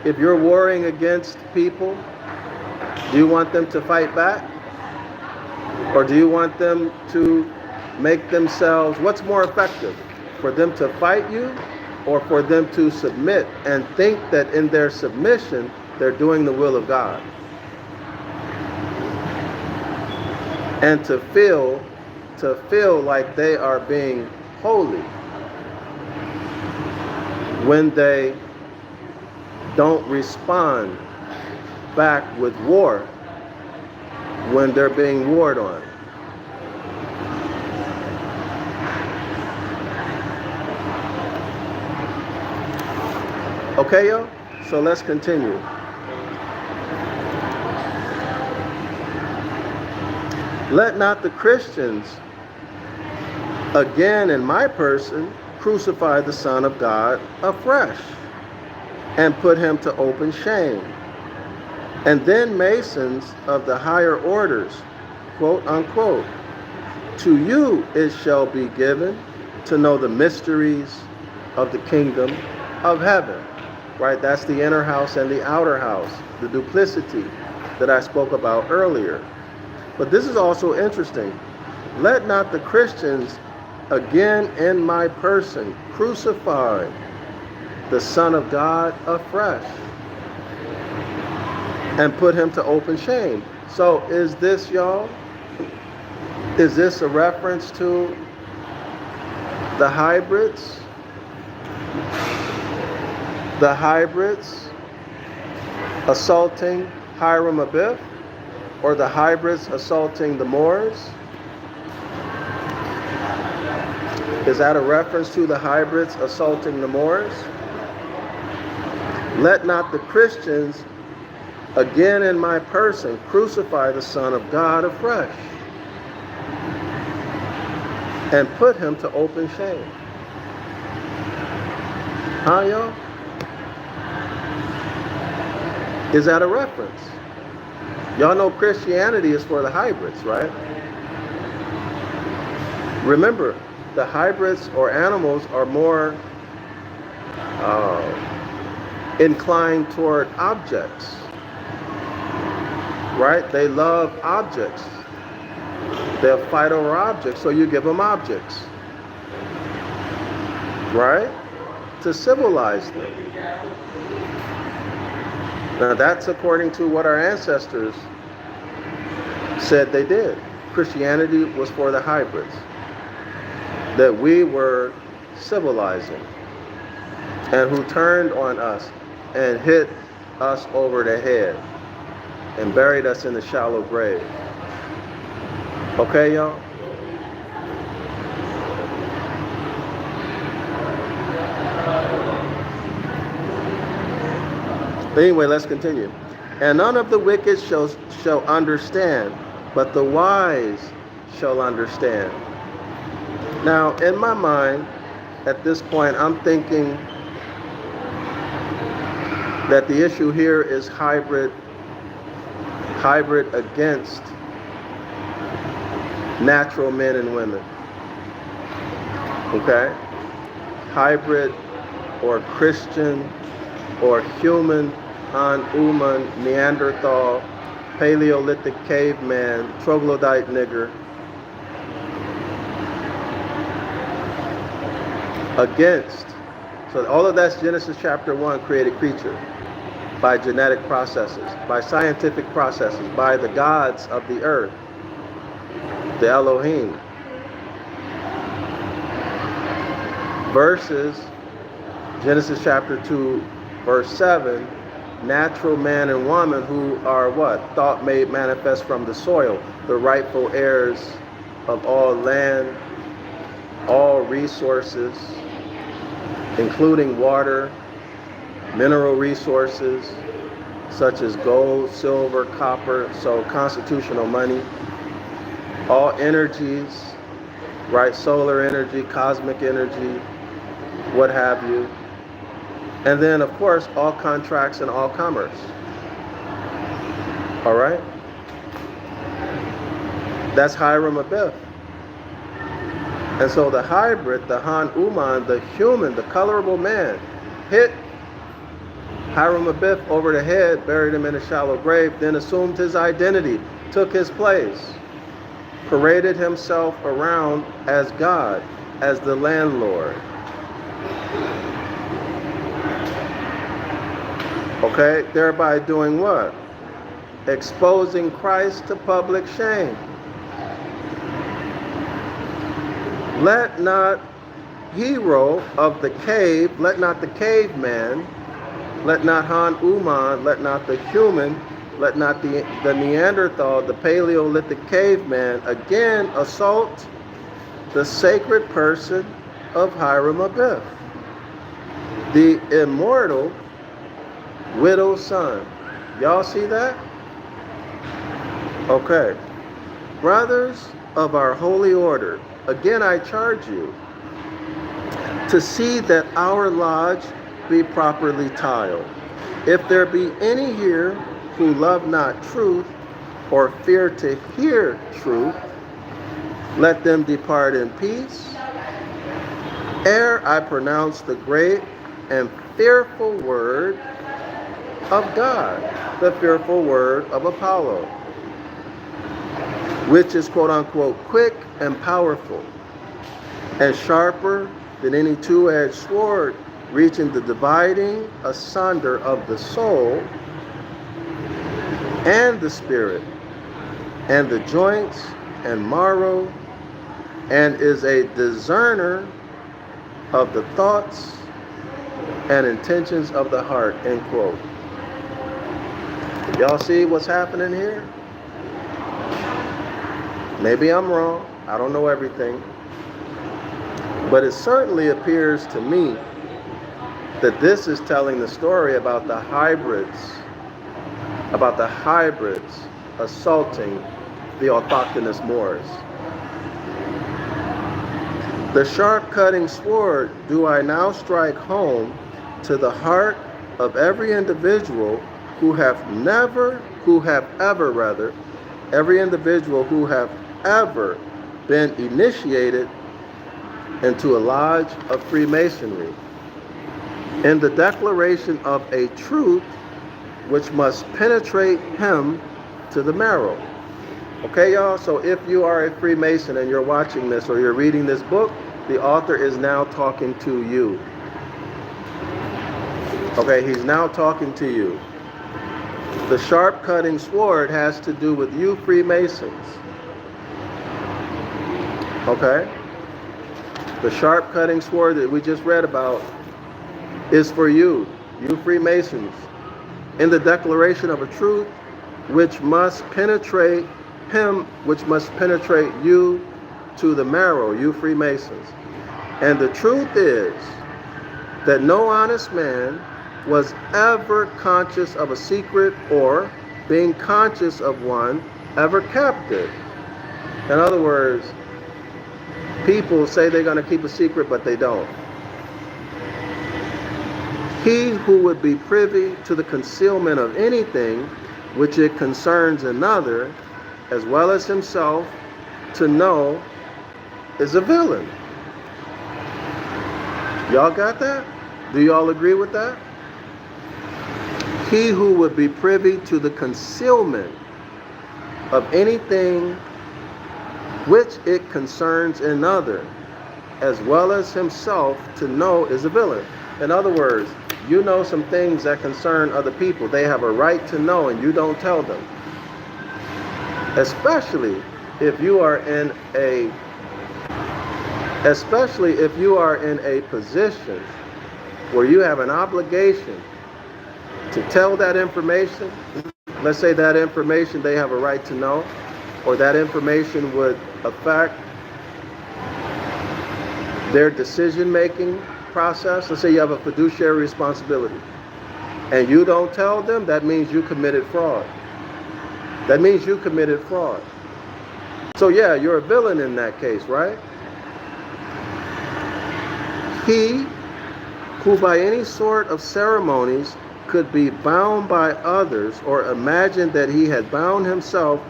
If you're warring against people, do you want them to fight back? Or do you want them to make themselves, what's more effective? For them to fight you or for them to submit and think that in their submission, they're doing the will of God? And to feel like they are being holy when they don't respond back with war when they're being warred on. Okay, yo? So let's continue. Let not the Christians, again in my person, crucify the Son of God afresh and put him to open shame. And then Masons of the higher orders, quote unquote, to you it shall be given to know the mysteries of the kingdom of heaven. Right? That's the inner house and the outer house, the duplicity that I spoke about earlier. But this is also interesting. Let not the Christians, again in my person, crucify the Son of God afresh and put him to open shame. So is this, y'all, is this a reference to the hybrids? The hybrids assaulting Hiram Abib? Or the hybrids assaulting the Moors? Is that a reference to the hybrids assaulting the Moors? Let not the Christians again in my person, crucify the Son of God afresh and put him to open shame. Huh, y'all? Is that a reference? Y'all know Christianity is for the hybrids, right? Remember, the hybrids or animals are more inclined toward objects, right? They love objects. They'll fight over objects, so you give them objects, right? To civilize them. Now that's according to what our ancestors said they did. Christianity was for the hybrids, that we were civilizing, and who turned on us and hit us over the head and buried us in the shallow grave. Okay, y'all? But anyway, let's continue. And none of the wicked shall understand, but the wise shall understand. Now, in my mind, at this point, I'm thinking that the issue here is hybrid against natural men and women. Okay? Hybrid or Christian or human, human, Neanderthal, Paleolithic caveman, troglodyte nigger, against. So all of that's Genesis chapter 1, created creature, by genetic processes, by scientific processes, by the gods of the earth, the Elohim, versus Genesis chapter 2, verse 7, natural man and woman who are what? Thought made manifest from the soil, the rightful heirs of all land, all resources, including water, mineral resources, such as gold, silver, copper, so constitutional money, all energies, right? Solar energy, cosmic energy, what have you. And then, of course, all contracts and all commerce. All right? That's Hiram Abiff. And so the hybrid, the Han Uman, the human, the colorable man, hit Hiram Abiff over the head, buried him in a shallow grave, then assumed his identity, took his place, paraded himself around as God, as the landlord. Okay, thereby doing what? Exposing Christ to public shame. Let not hero of the cave, let not the caveman, let not Han Uman, let not the human, let not the Neanderthal, the Paleolithic caveman, again assault the sacred person of Hiram Abiff, the immortal widow's son. Y'all see that? Okay. Brothers of our holy order, again I charge you to see that our lodge be properly tiled. If there be any here who love not truth or fear to hear truth, let them depart in peace. Ere I pronounce the great and fearful word of God, the fearful word of Apollo, which is quote unquote quick and powerful and sharper than any two-edged sword, reaching the dividing asunder of the soul and the spirit and the joints and marrow, and is a discerner of the thoughts and intentions of the heart, end quote. Y'all see what's happening here? Maybe I'm wrong. I don't know everything. But it certainly appears to me that this is telling the story about the hybrids about the hybrids assaulting the autochthonous Moors. The sharp-cutting sword do I now strike home to the heart of every individual every individual who have ever been initiated into a lodge of Freemasonry, in the declaration of a truth which must penetrate him to the marrow. Okay, y'all? So if you are a Freemason and you're watching this or you're reading this book, the author is now talking to you. Okay, he's now talking to you. The sharp-cutting sword has to do with you Freemasons. Okay? The sharp-cutting sword that we just read about is for you Freemasons, in the declaration of a truth which must penetrate you to the marrow, you Freemasons. And the truth is that no honest man was ever conscious of a secret, or being conscious of one ever kept it. In other words, people say they're going to keep a secret, but they don't. He who would be privy to the concealment of anything which it concerns another, as well as himself, to know is a villain. Y'all got that? Do y'all agree with that? He who would be privy to the concealment of anything which it concerns another, as well as himself, to know is a villain. In other words, you know some things that concern other people. They have a right to know, and you don't tell them. Especially if you are in a position where you have an obligation to tell that information. Let's say that information they have a right to know, or that information would affect their decision-making process. Let's say you have a fiduciary responsibility and you don't tell them, that means you committed fraud. That means you committed fraud. So yeah, you're a villain in that case, right? He who by any sort of ceremonies could be bound by others, or imagine that he had bound himself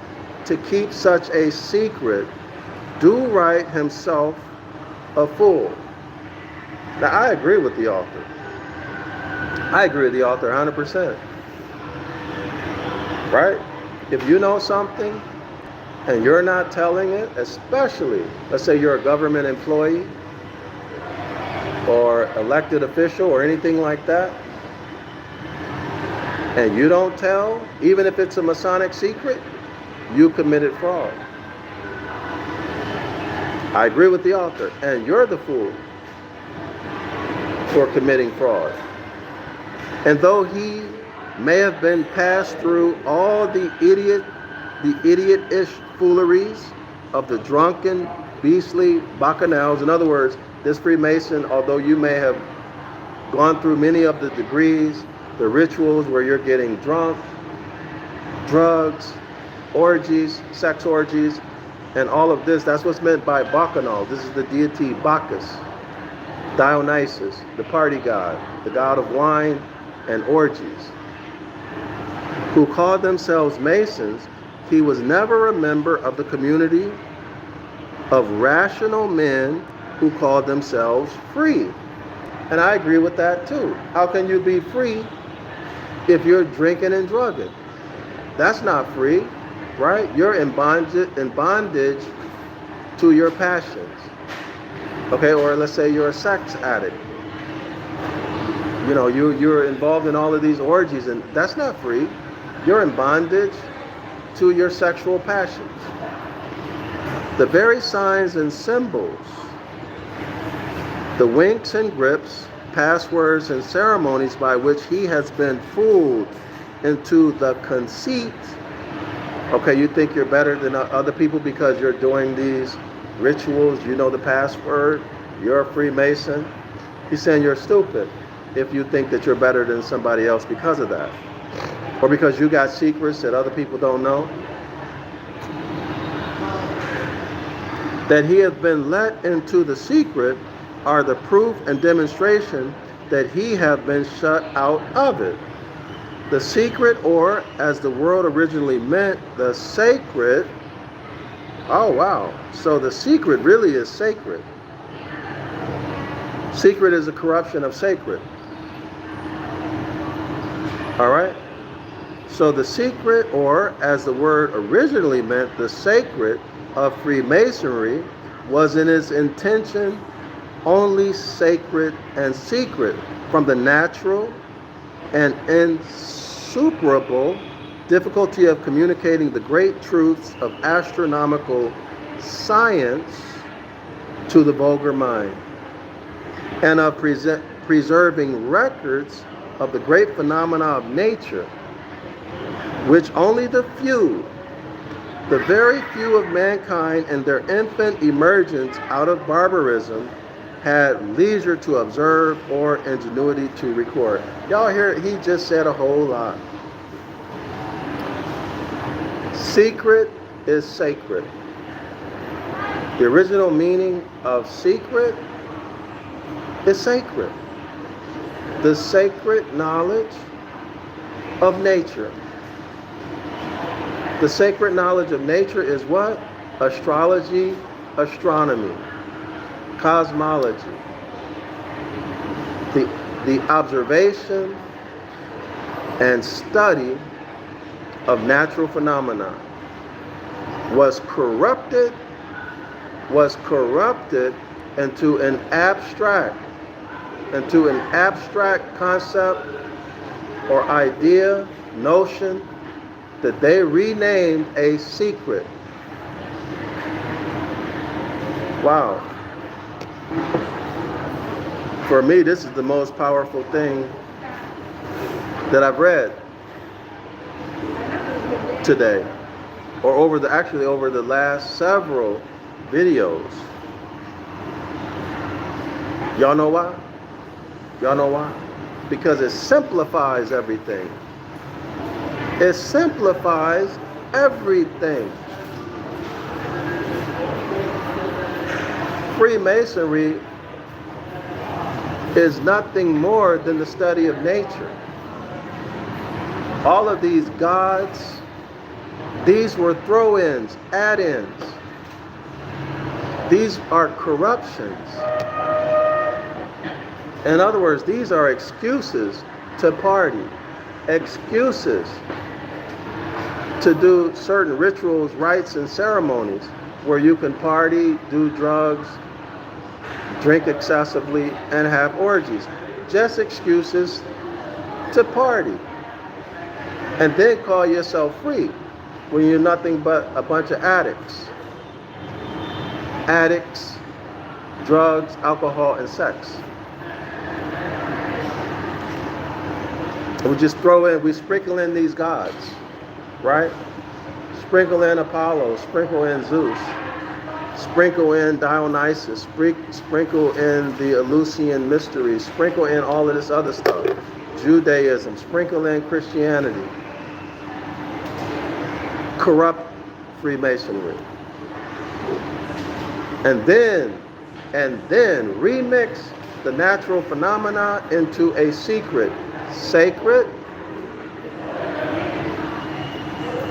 to keep such a secret, do right himself a fool. Now, I agree with the author. I agree with the author 100%. Right? If you know something and you're not telling it, especially, let's say you're a government employee or elected official or anything like that, and you don't tell, even if it's a Masonic secret, you committed fraud. I agree with the author, and you're the fool for committing fraud. And though he may have been passed through all the idiot-ish fooleries of the drunken, beastly bacchanals. In other words, this Freemason, although you may have gone through many of the degrees, the rituals where you're getting drunk, drugs, orgies, sex orgies, and all of this, that's what's meant by bacchanal. This is the deity Bacchus, Dionysus, the party god, the god of wine and orgies, who called themselves Masons. He was never a member of the community of rational men who called themselves free. And I agree with that too. How can you be free if you're drinking and drugging? That's not free, right? You're in bondage to your passions. Okay, or let's say you're a sex addict. You know, you're involved in all of these orgies, and that's not free. You're in bondage to your sexual passions. The very signs and symbols, the winks and grips, passwords and ceremonies by which he has been fooled into the conceit. Okay, you think you're better than other people because you're doing these rituals, you know the password, you're a Freemason. He's saying you're stupid if you think that you're better than somebody else because of that. Or because you got secrets that other people don't know? That he hath been let into the secret are the proof and demonstration that he hath been shut out of it. The secret, or as the word originally meant, the sacred. Oh wow, so the secret really is sacred. Secret is a corruption of sacred. All right? So the secret, or as the word originally meant, the sacred of Freemasonry was in its intention only sacred and secret from the natural and insuperable difficulty of communicating the great truths of astronomical science to the vulgar mind, and of preserving records of the great phenomena of nature, which only the very few of mankind in their infant emergence out of barbarism had leisure to observe or ingenuity to record. Y'all hear, he just said a whole lot. Secret is sacred. The original meaning of secret is sacred. The sacred knowledge of nature. The sacred knowledge of nature is what? Astrology, astronomy, cosmology. The observation and study of natural phenomena was corrupted into an abstract concept or idea, notion, that they renamed a secret. Wow. For me, this is the most powerful thing that I've read today, or over the last several videos. Y'all know why? Y'all know why? Because it simplifies everything. It simplifies everything. Freemasonry is nothing more than the study of nature. All of these gods, these were throw-ins, add-ins. These are corruptions. In other words, these are excuses to party, excuses to do certain rituals, rites, and ceremonies where you can party, do drugs, drink excessively, and have orgies. Just excuses to party. And then call yourself free when you're nothing but a bunch of addicts. Addicts, drugs, alcohol, and sex. And we sprinkle in these gods, right? Sprinkle in Apollo, sprinkle in Zeus, sprinkle in Dionysus, sprinkle in the Eleusinian mysteries, sprinkle in all of this other stuff. Judaism, sprinkle in Christianity. Corrupt Freemasonry. And then remix the natural phenomena into a secret. Sacred.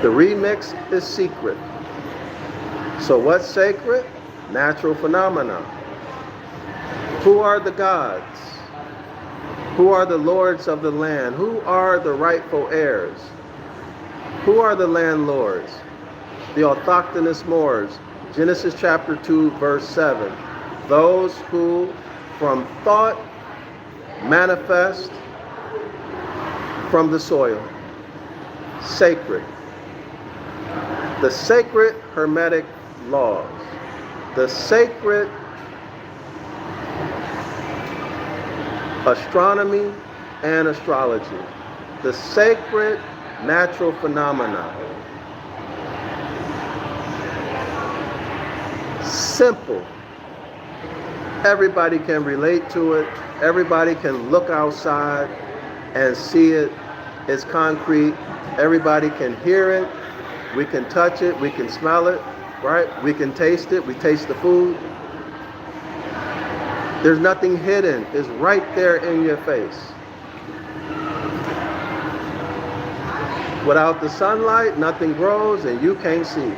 The remix is secret. So what's sacred? Natural phenomena. Who are the gods? Who are the lords of the land? Who are the rightful heirs? Who are the landlords? The autochthonous Moors. Genesis chapter 2, verse 7. Those who from thought manifest from the soil. Sacred. The sacred Hermetic laws. The sacred astronomy and astrology. The sacred natural phenomena. Simple. Everybody can relate to it. Everybody can look outside and see it It's concrete. Everybody can hear it. We can touch it. We can smell it, right? We can taste it. We taste the food. There's nothing hidden. It's right there in your face. Without the sunlight, nothing grows and you can't see.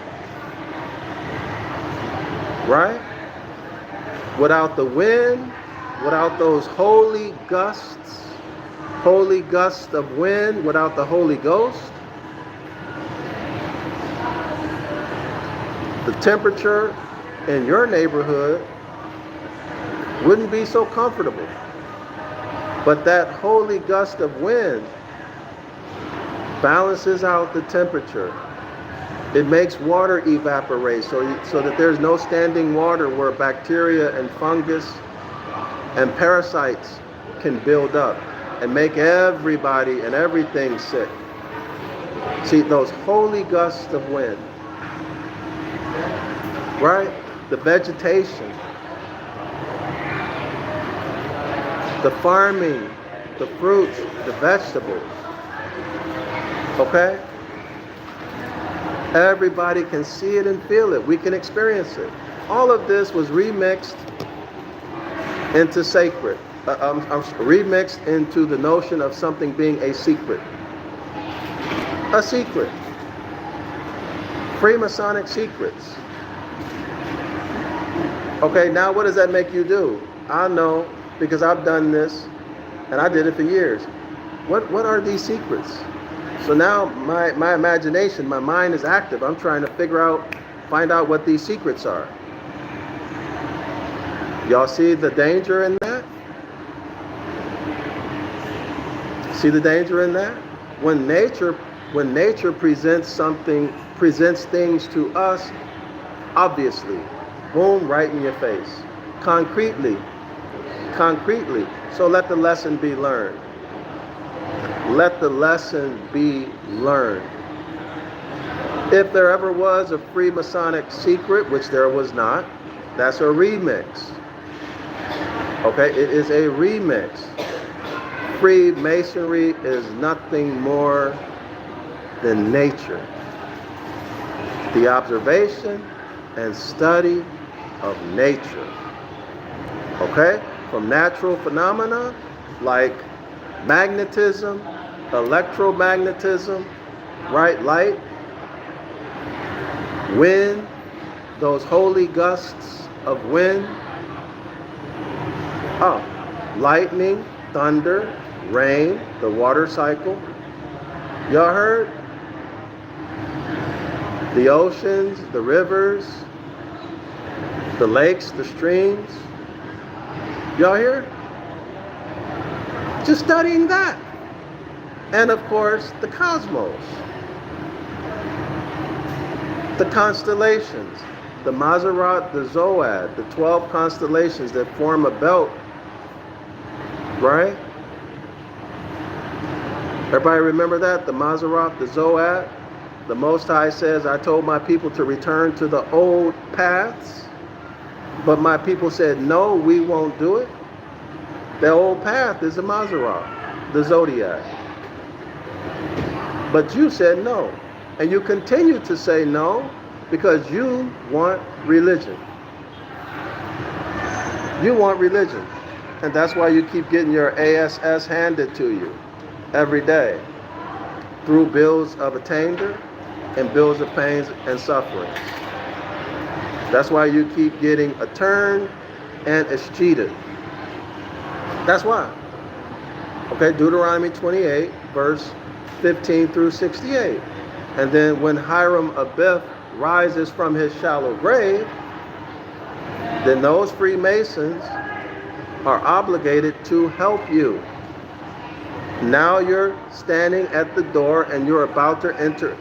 Right? Without the wind, without those holy gusts of wind, without the Holy Ghost, the temperature in your neighborhood wouldn't be so comfortable. But that holy gust of wind balances out the temperature. It makes water evaporate so that there's no standing water where bacteria and fungus and parasites can build up and make everybody and everything sick. See, those holy gusts of wind, right? The vegetation, the farming, the fruits, the vegetables, okay? Everybody can see it and feel it. We can experience it. All of this was remixed into sacred. Remixed into the notion of something being a secret. A secret. Freemasonic secrets. Okay, now what does that make you do? I know, because I've done this, and I did it for years. What are these secrets? So now my imagination, my mind is active. I'm trying to find out what these secrets are. Y'all see the danger in that? See the danger in that? When nature presents things to us, obviously, boom, right in your face. Concretely. So let the lesson be learned. Let the lesson be learned. If there ever was a Freemasonic secret, which there was not, that's a remix. Okay, it is a remix. Freemasonry is nothing more than nature. The observation and study of nature. Okay? From natural phenomena like magnetism, electromagnetism, right? Light, wind, those holy gusts of wind, lightning, thunder, rain, the water cycle. Y'all heard? The oceans, the rivers, the lakes, the streams. Y'all hear? Just studying that. And of course, the cosmos. The constellations, the Mazzaroth, the Zoad, the 12 constellations that form a belt, right? Everybody remember that? The Mazzaroth, the Zoad. The Most High says, I told my people to return to the old paths, but my people said, no, we won't do it. The old path is the Mazzaroth, the Zodiac. But you said no. And you continue to say no because you want religion. You want religion. And that's why you keep getting your ASS handed to you every day through bills of attainder and bills of pains and sufferings. That's why you keep getting a turn and escheated. That's why. Okay, Deuteronomy 28, verse 15 through 68. And then when Hiram Abiff rises from his shallow grave, then those Freemasons are obligated to help you. Now you're standing at the door and you're about to enter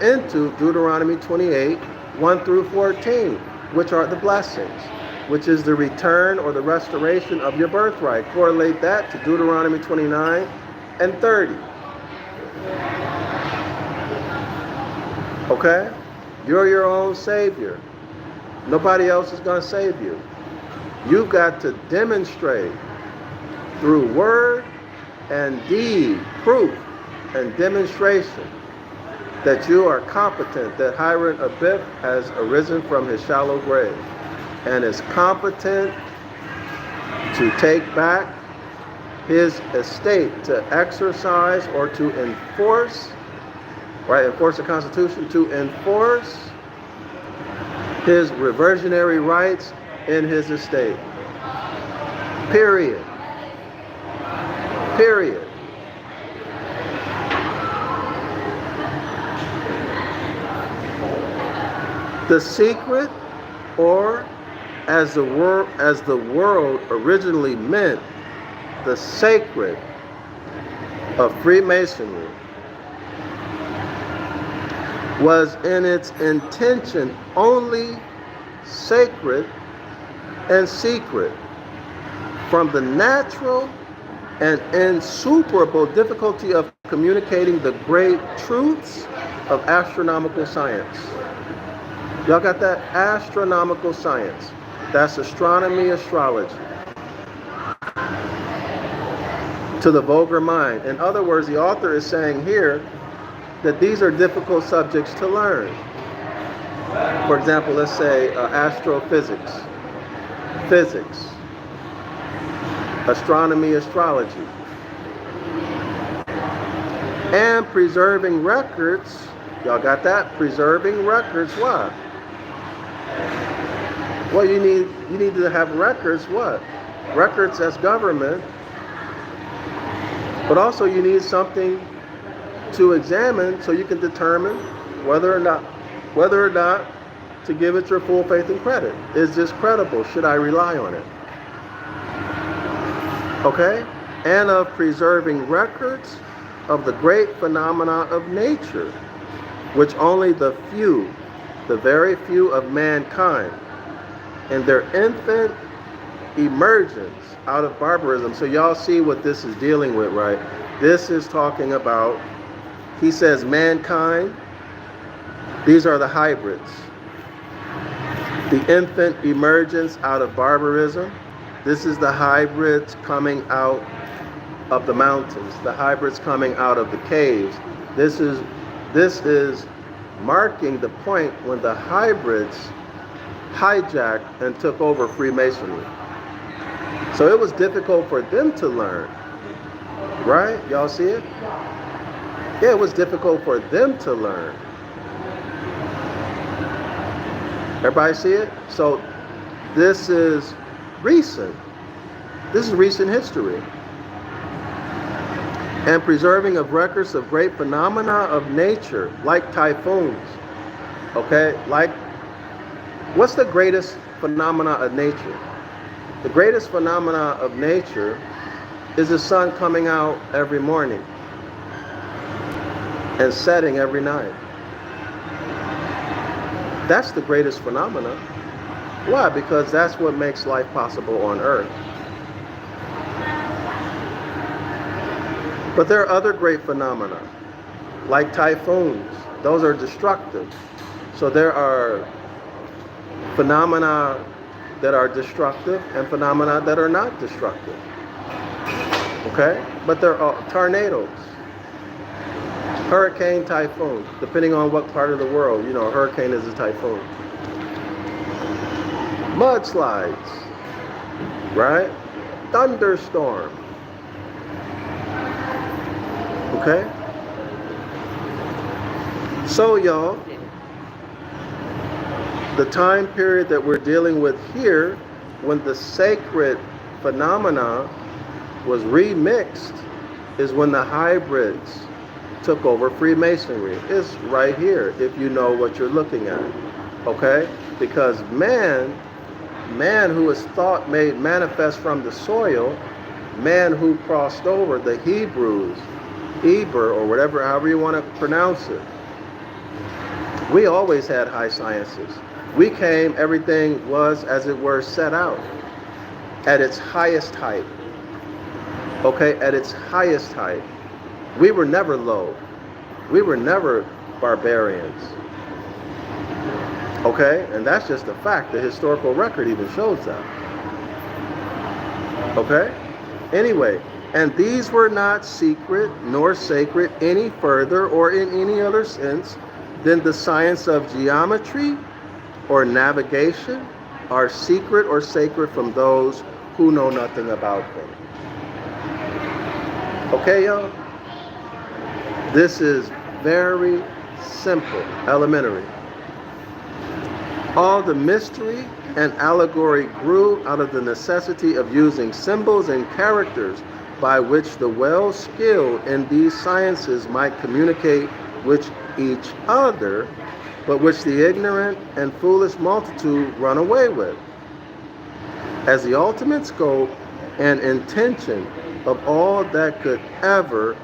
into Deuteronomy 28, 1 through 14, which are the blessings, which is the return or the restoration of your birthright. Correlate that to Deuteronomy 29 and 30. Okay? You're your own savior. Nobody else is going to save you. You've got to demonstrate through word and deed, proof, and demonstration that you are competent, that Hiram Abiff has arisen from his shallow grave and is competent to take back his estate, to exercise or to enforce, right, enforce the Constitution, to enforce his reversionary rights in his estate. Period. Period. The secret, or as the world originally meant, the sacred of Freemasonry, was in its intention only sacred and secret from the natural and insuperable difficulty of communicating the great truths of astronomical science. Y'all got that? Astronomical science. That's astronomy, astrology. To the vulgar mind. In other words, the author is saying here that these are difficult subjects to learn. For example, let's say astrophysics, physics, astronomy, astrology. And preserving records. Y'all got that? Preserving records, what? Well, you need to have records, what? Records as government. But also you need something to examine so you can determine whether or not to give it your full faith and credit. Is this credible? Should I rely on it? Okay? And of preserving records of the great phenomena of nature, which only the few, the very few of mankind, and their infant emergence out of barbarism. So y'all see what this is dealing with, right? This is talking about, he says, mankind. These are the hybrids. The infant emergence out of barbarism. This is the hybrids coming out of the mountains, the hybrids coming out of the caves. This is marking the point when the hybrids hijacked and took over Freemasonry. So it was difficult for them to learn, right? Y'all see it? Yeah, it was difficult for them to learn. Everybody see it? So this is recent. This is recent history. And preserving of records of great phenomena of nature, like typhoons. Okay? Like, what's the greatest phenomena of nature? The greatest phenomena of nature is the sun coming out every morning and setting every night. That's the greatest phenomena. Why? Because that's what makes life possible on Earth. But there are other great phenomena, like typhoons. Those are destructive. So there are phenomena that are destructive and phenomena that are not destructive. Okay? But there are tornadoes, hurricane, typhoon, depending on what part of the world. You know, a hurricane is a typhoon. Mudslides, right? Thunderstorm. Okay? So, y'all, the time period that we're dealing with here, when the sacred phenomena was remixed, is when the hybrids took over Freemasonry. It's right here, if you know what you're looking at. Okay? Because man who is thought made manifest from the soil, man who crossed over, the Hebrews, Eber, or whatever, however you want to pronounce it. We always had high sciences. We came, everything was, as it were, set out at its highest height. Okay, at its highest height. We were never low. We were never barbarians. Okay, and that's just a fact. The historical record even shows that. Okay, anyway, And these were not secret nor sacred any further or in any other sense than the science of geometry or navigation are secret or sacred from those who know nothing about them. Okay, y'all? This is very simple, elementary. All the mystery and allegory grew out of the necessity of using symbols and characters by which the well-skilled in these sciences might communicate with each other, but which the ignorant and foolish multitude run away with, as the ultimate scope and intention of all that could ever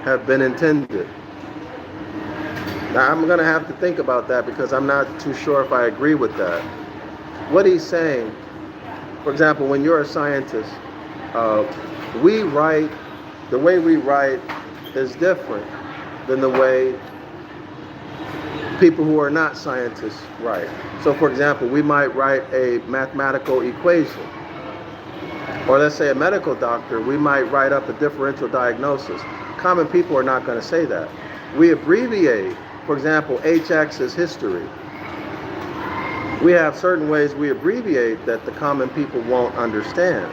have been intended. Now, I'm going to have to think about that because I'm not too sure if I agree with that. What he's saying, for example, when you're a scientist, we write, the way we write is different than the way people who are not scientists write. So, for example, we might write a mathematical equation. Or let's say a medical doctor, we might write up a differential diagnosis. Common people are not going to say that. We abbreviate. For example, HX is history. We have certain ways we abbreviate that the common people won't understand.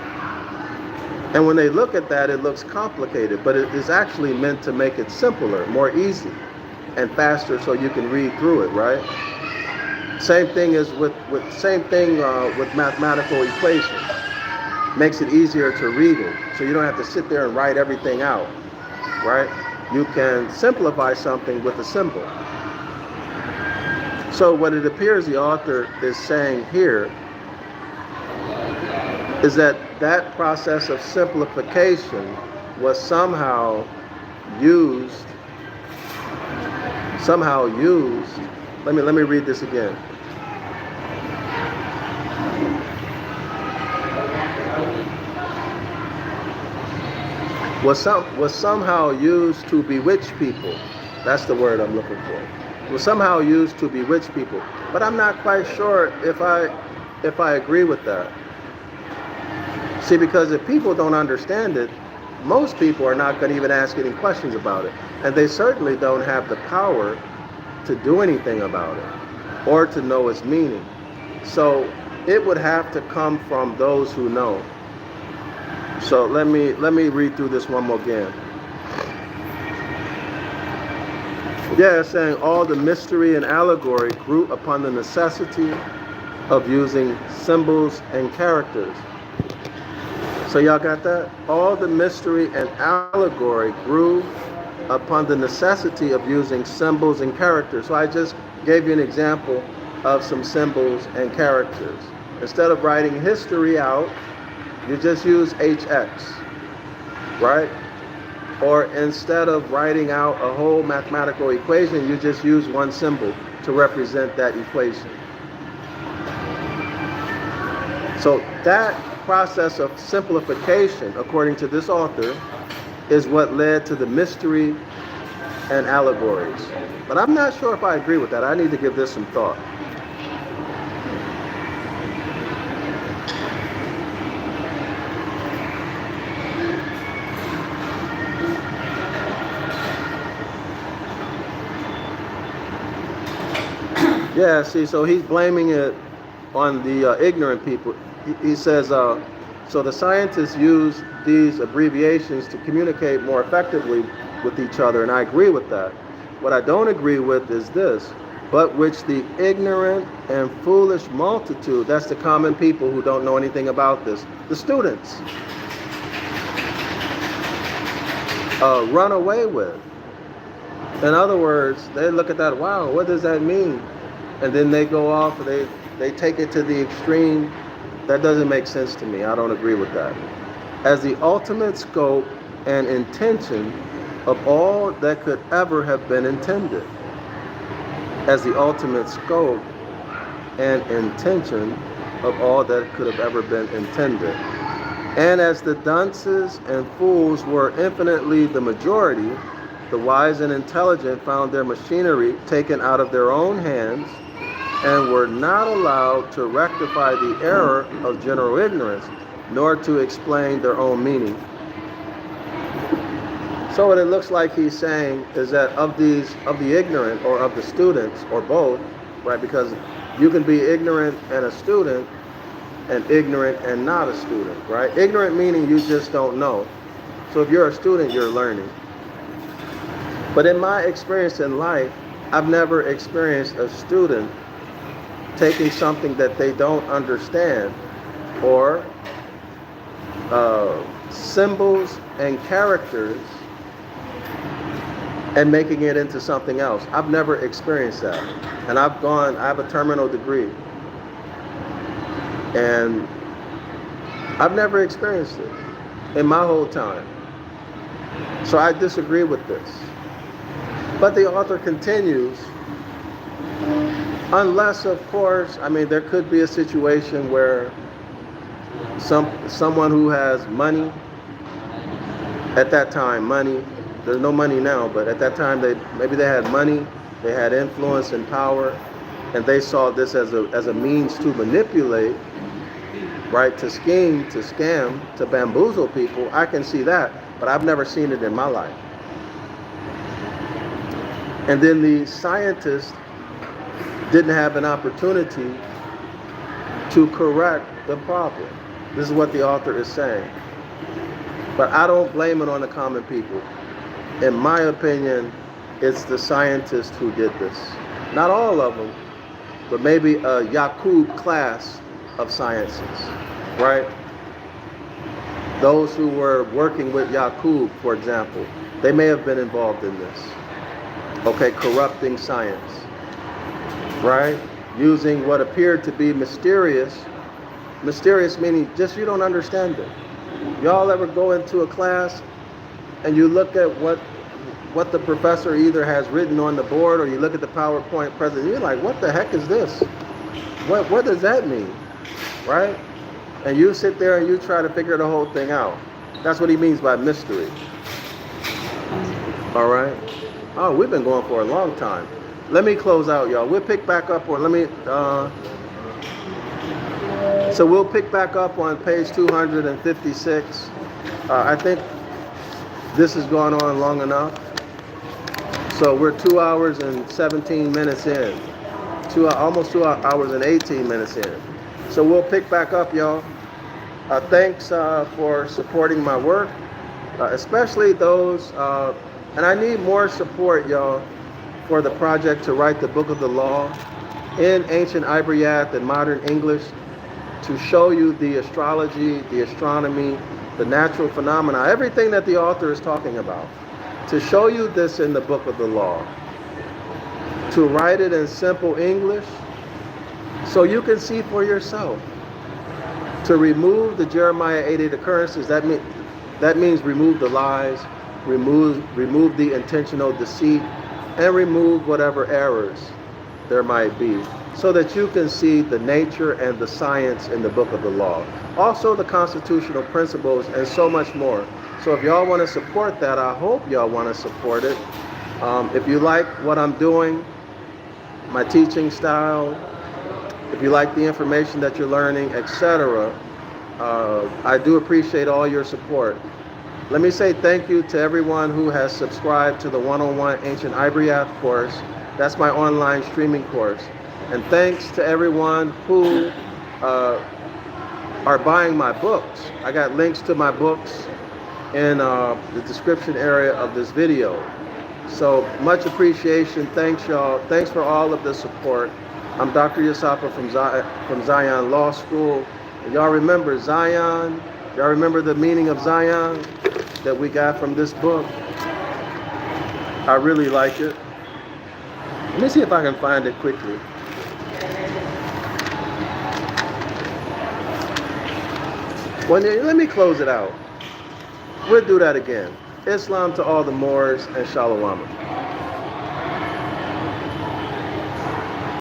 And when they look at that, it looks complicated, but it is actually meant to make it simpler, more easy, and faster so you can read through it, right? Same thing is with mathematical equations. Makes it easier to read it, so you don't have to sit there and write everything out, right? You can simplify something with a symbol. So what it appears the author is saying here is that process of simplification was somehow used. Let me read this again. Was somehow used to bewitch people. That's the word I'm looking for. Was somehow used to bewitch people. But I'm not quite sure if I agree with that. See, because if people don't understand it, most people are not going to even ask any questions about it. And they certainly don't have the power to do anything about it or to know its meaning. So it would have to come from those who know. So let me read through this one more again. Yeah, it's saying all the mystery and allegory grew upon the necessity of using symbols and characters. So y'all got that? All the mystery and allegory grew upon the necessity of using symbols and characters. So I just gave you an example of some symbols and characters. Instead of writing history out, you just use HX, right? Or instead of writing out a whole mathematical equation, you just use one symbol to represent that equation. So that process of simplification, according to this author, is what led to the mystery and allegories. But I'm not sure if I agree with that. I need to give this some thought. Yeah, see, so he's blaming it on the ignorant people. He says, so the scientists use these abbreviations to communicate more effectively with each other, and I agree with that. What I don't agree with is this, but which the ignorant and foolish multitude, that's the common people who don't know anything about this, the students, run away with. In other words, they look at that, wow, what does that mean? And then they go off, they take it to the extreme. That doesn't make sense to me. I don't agree with that. As the ultimate scope and intention of all that could ever have been intended. As the ultimate scope and intention of all that could have ever been intended. And as the dunces and fools were infinitely the majority, the wise and intelligent found their machinery taken out of their own hands and were not allowed to rectify the error of general ignorance, nor to explain their own meaning. So what it looks like he's saying is that of the ignorant or of the students or both, right? Because you can be ignorant and a student, and ignorant and not a student, right? Ignorant meaning you just don't know. So if you're a student, you're learning. But in my experience in life, I've never experienced a student taking something that they don't understand, or symbols and characters, and making it into something else. I've never experienced that. And I have a terminal degree. And I've never experienced it in my whole time. So I disagree with this. But the author continues, unless, of course, I mean, there could be a situation where someone who has money, at that time, money, there's no money now, but at that time, maybe they had money, they had influence and power, and they saw this as a means to manipulate, right, to scheme, to scam, to bamboozle people. I can see that, but I've never seen it in my life. And then the scientist didn't have an opportunity to correct the problem. This is what the author is saying. But I don't blame it on the common people. In my opinion, it's the scientists who did this. Not all of them, but maybe a Yakub class of sciences, right? Those who were working with Yakub, for example, they may have been involved in this. Okay, corrupting science, right? Using what appeared to be mysterious meaning just you don't understand it. Y'all ever go into a class and you look at what the professor either has written on the board, or you look at the PowerPoint presentation, you're like, what the heck is this? What does that mean, right? And you sit there and you try to figure the whole thing out. That's what he means by mystery. All right? Oh, we've been going for a long time. Let me close out, y'all. We'll pick back up on, so we'll pick back up on page 256. I think this has gone on long enough. So we're 2 hours and 17 minutes in. Almost 2 hours and 18 minutes in. So we'll pick back up, y'all. Thanks for supporting my work, especially those, and I need more support, y'all, for the project to write the Book of the Law in Ancient Ibaryath and Modern English, to show you the astrology, the astronomy, the natural phenomena, everything that the author is talking about. To show you this in the Book of the Law. To write it in simple English so you can see for yourself. To remove the Jeremiah 88 occurrences, that means remove the lies, remove the intentional deceit, and remove whatever errors there might be, so that you can see the nature and the science in the Book of the Law. Also the constitutional principles and so much more. So if y'all want to support that, I hope y'all want to support it. If you like what I'm doing, my teaching style, if you like the information that you're learning, etc., I do appreciate all your support. Let me say thank you to everyone who has subscribed to the 101 Ancient Ibaryath course. That's my online streaming course. And thanks to everyone who are buying my books. I got links to my books in the description area of this video. So much appreciation. Thanks, y'all. Thanks for all of the support. I'm Dr. Yasafa from Zion Law School. And y'all remember Zion? Y'all remember the meaning of Zion that we got from this book? I really like it. Let me see if I can find it quickly. Well, let me close it out. We'll do that again. Islam to all the Moors and Shalom.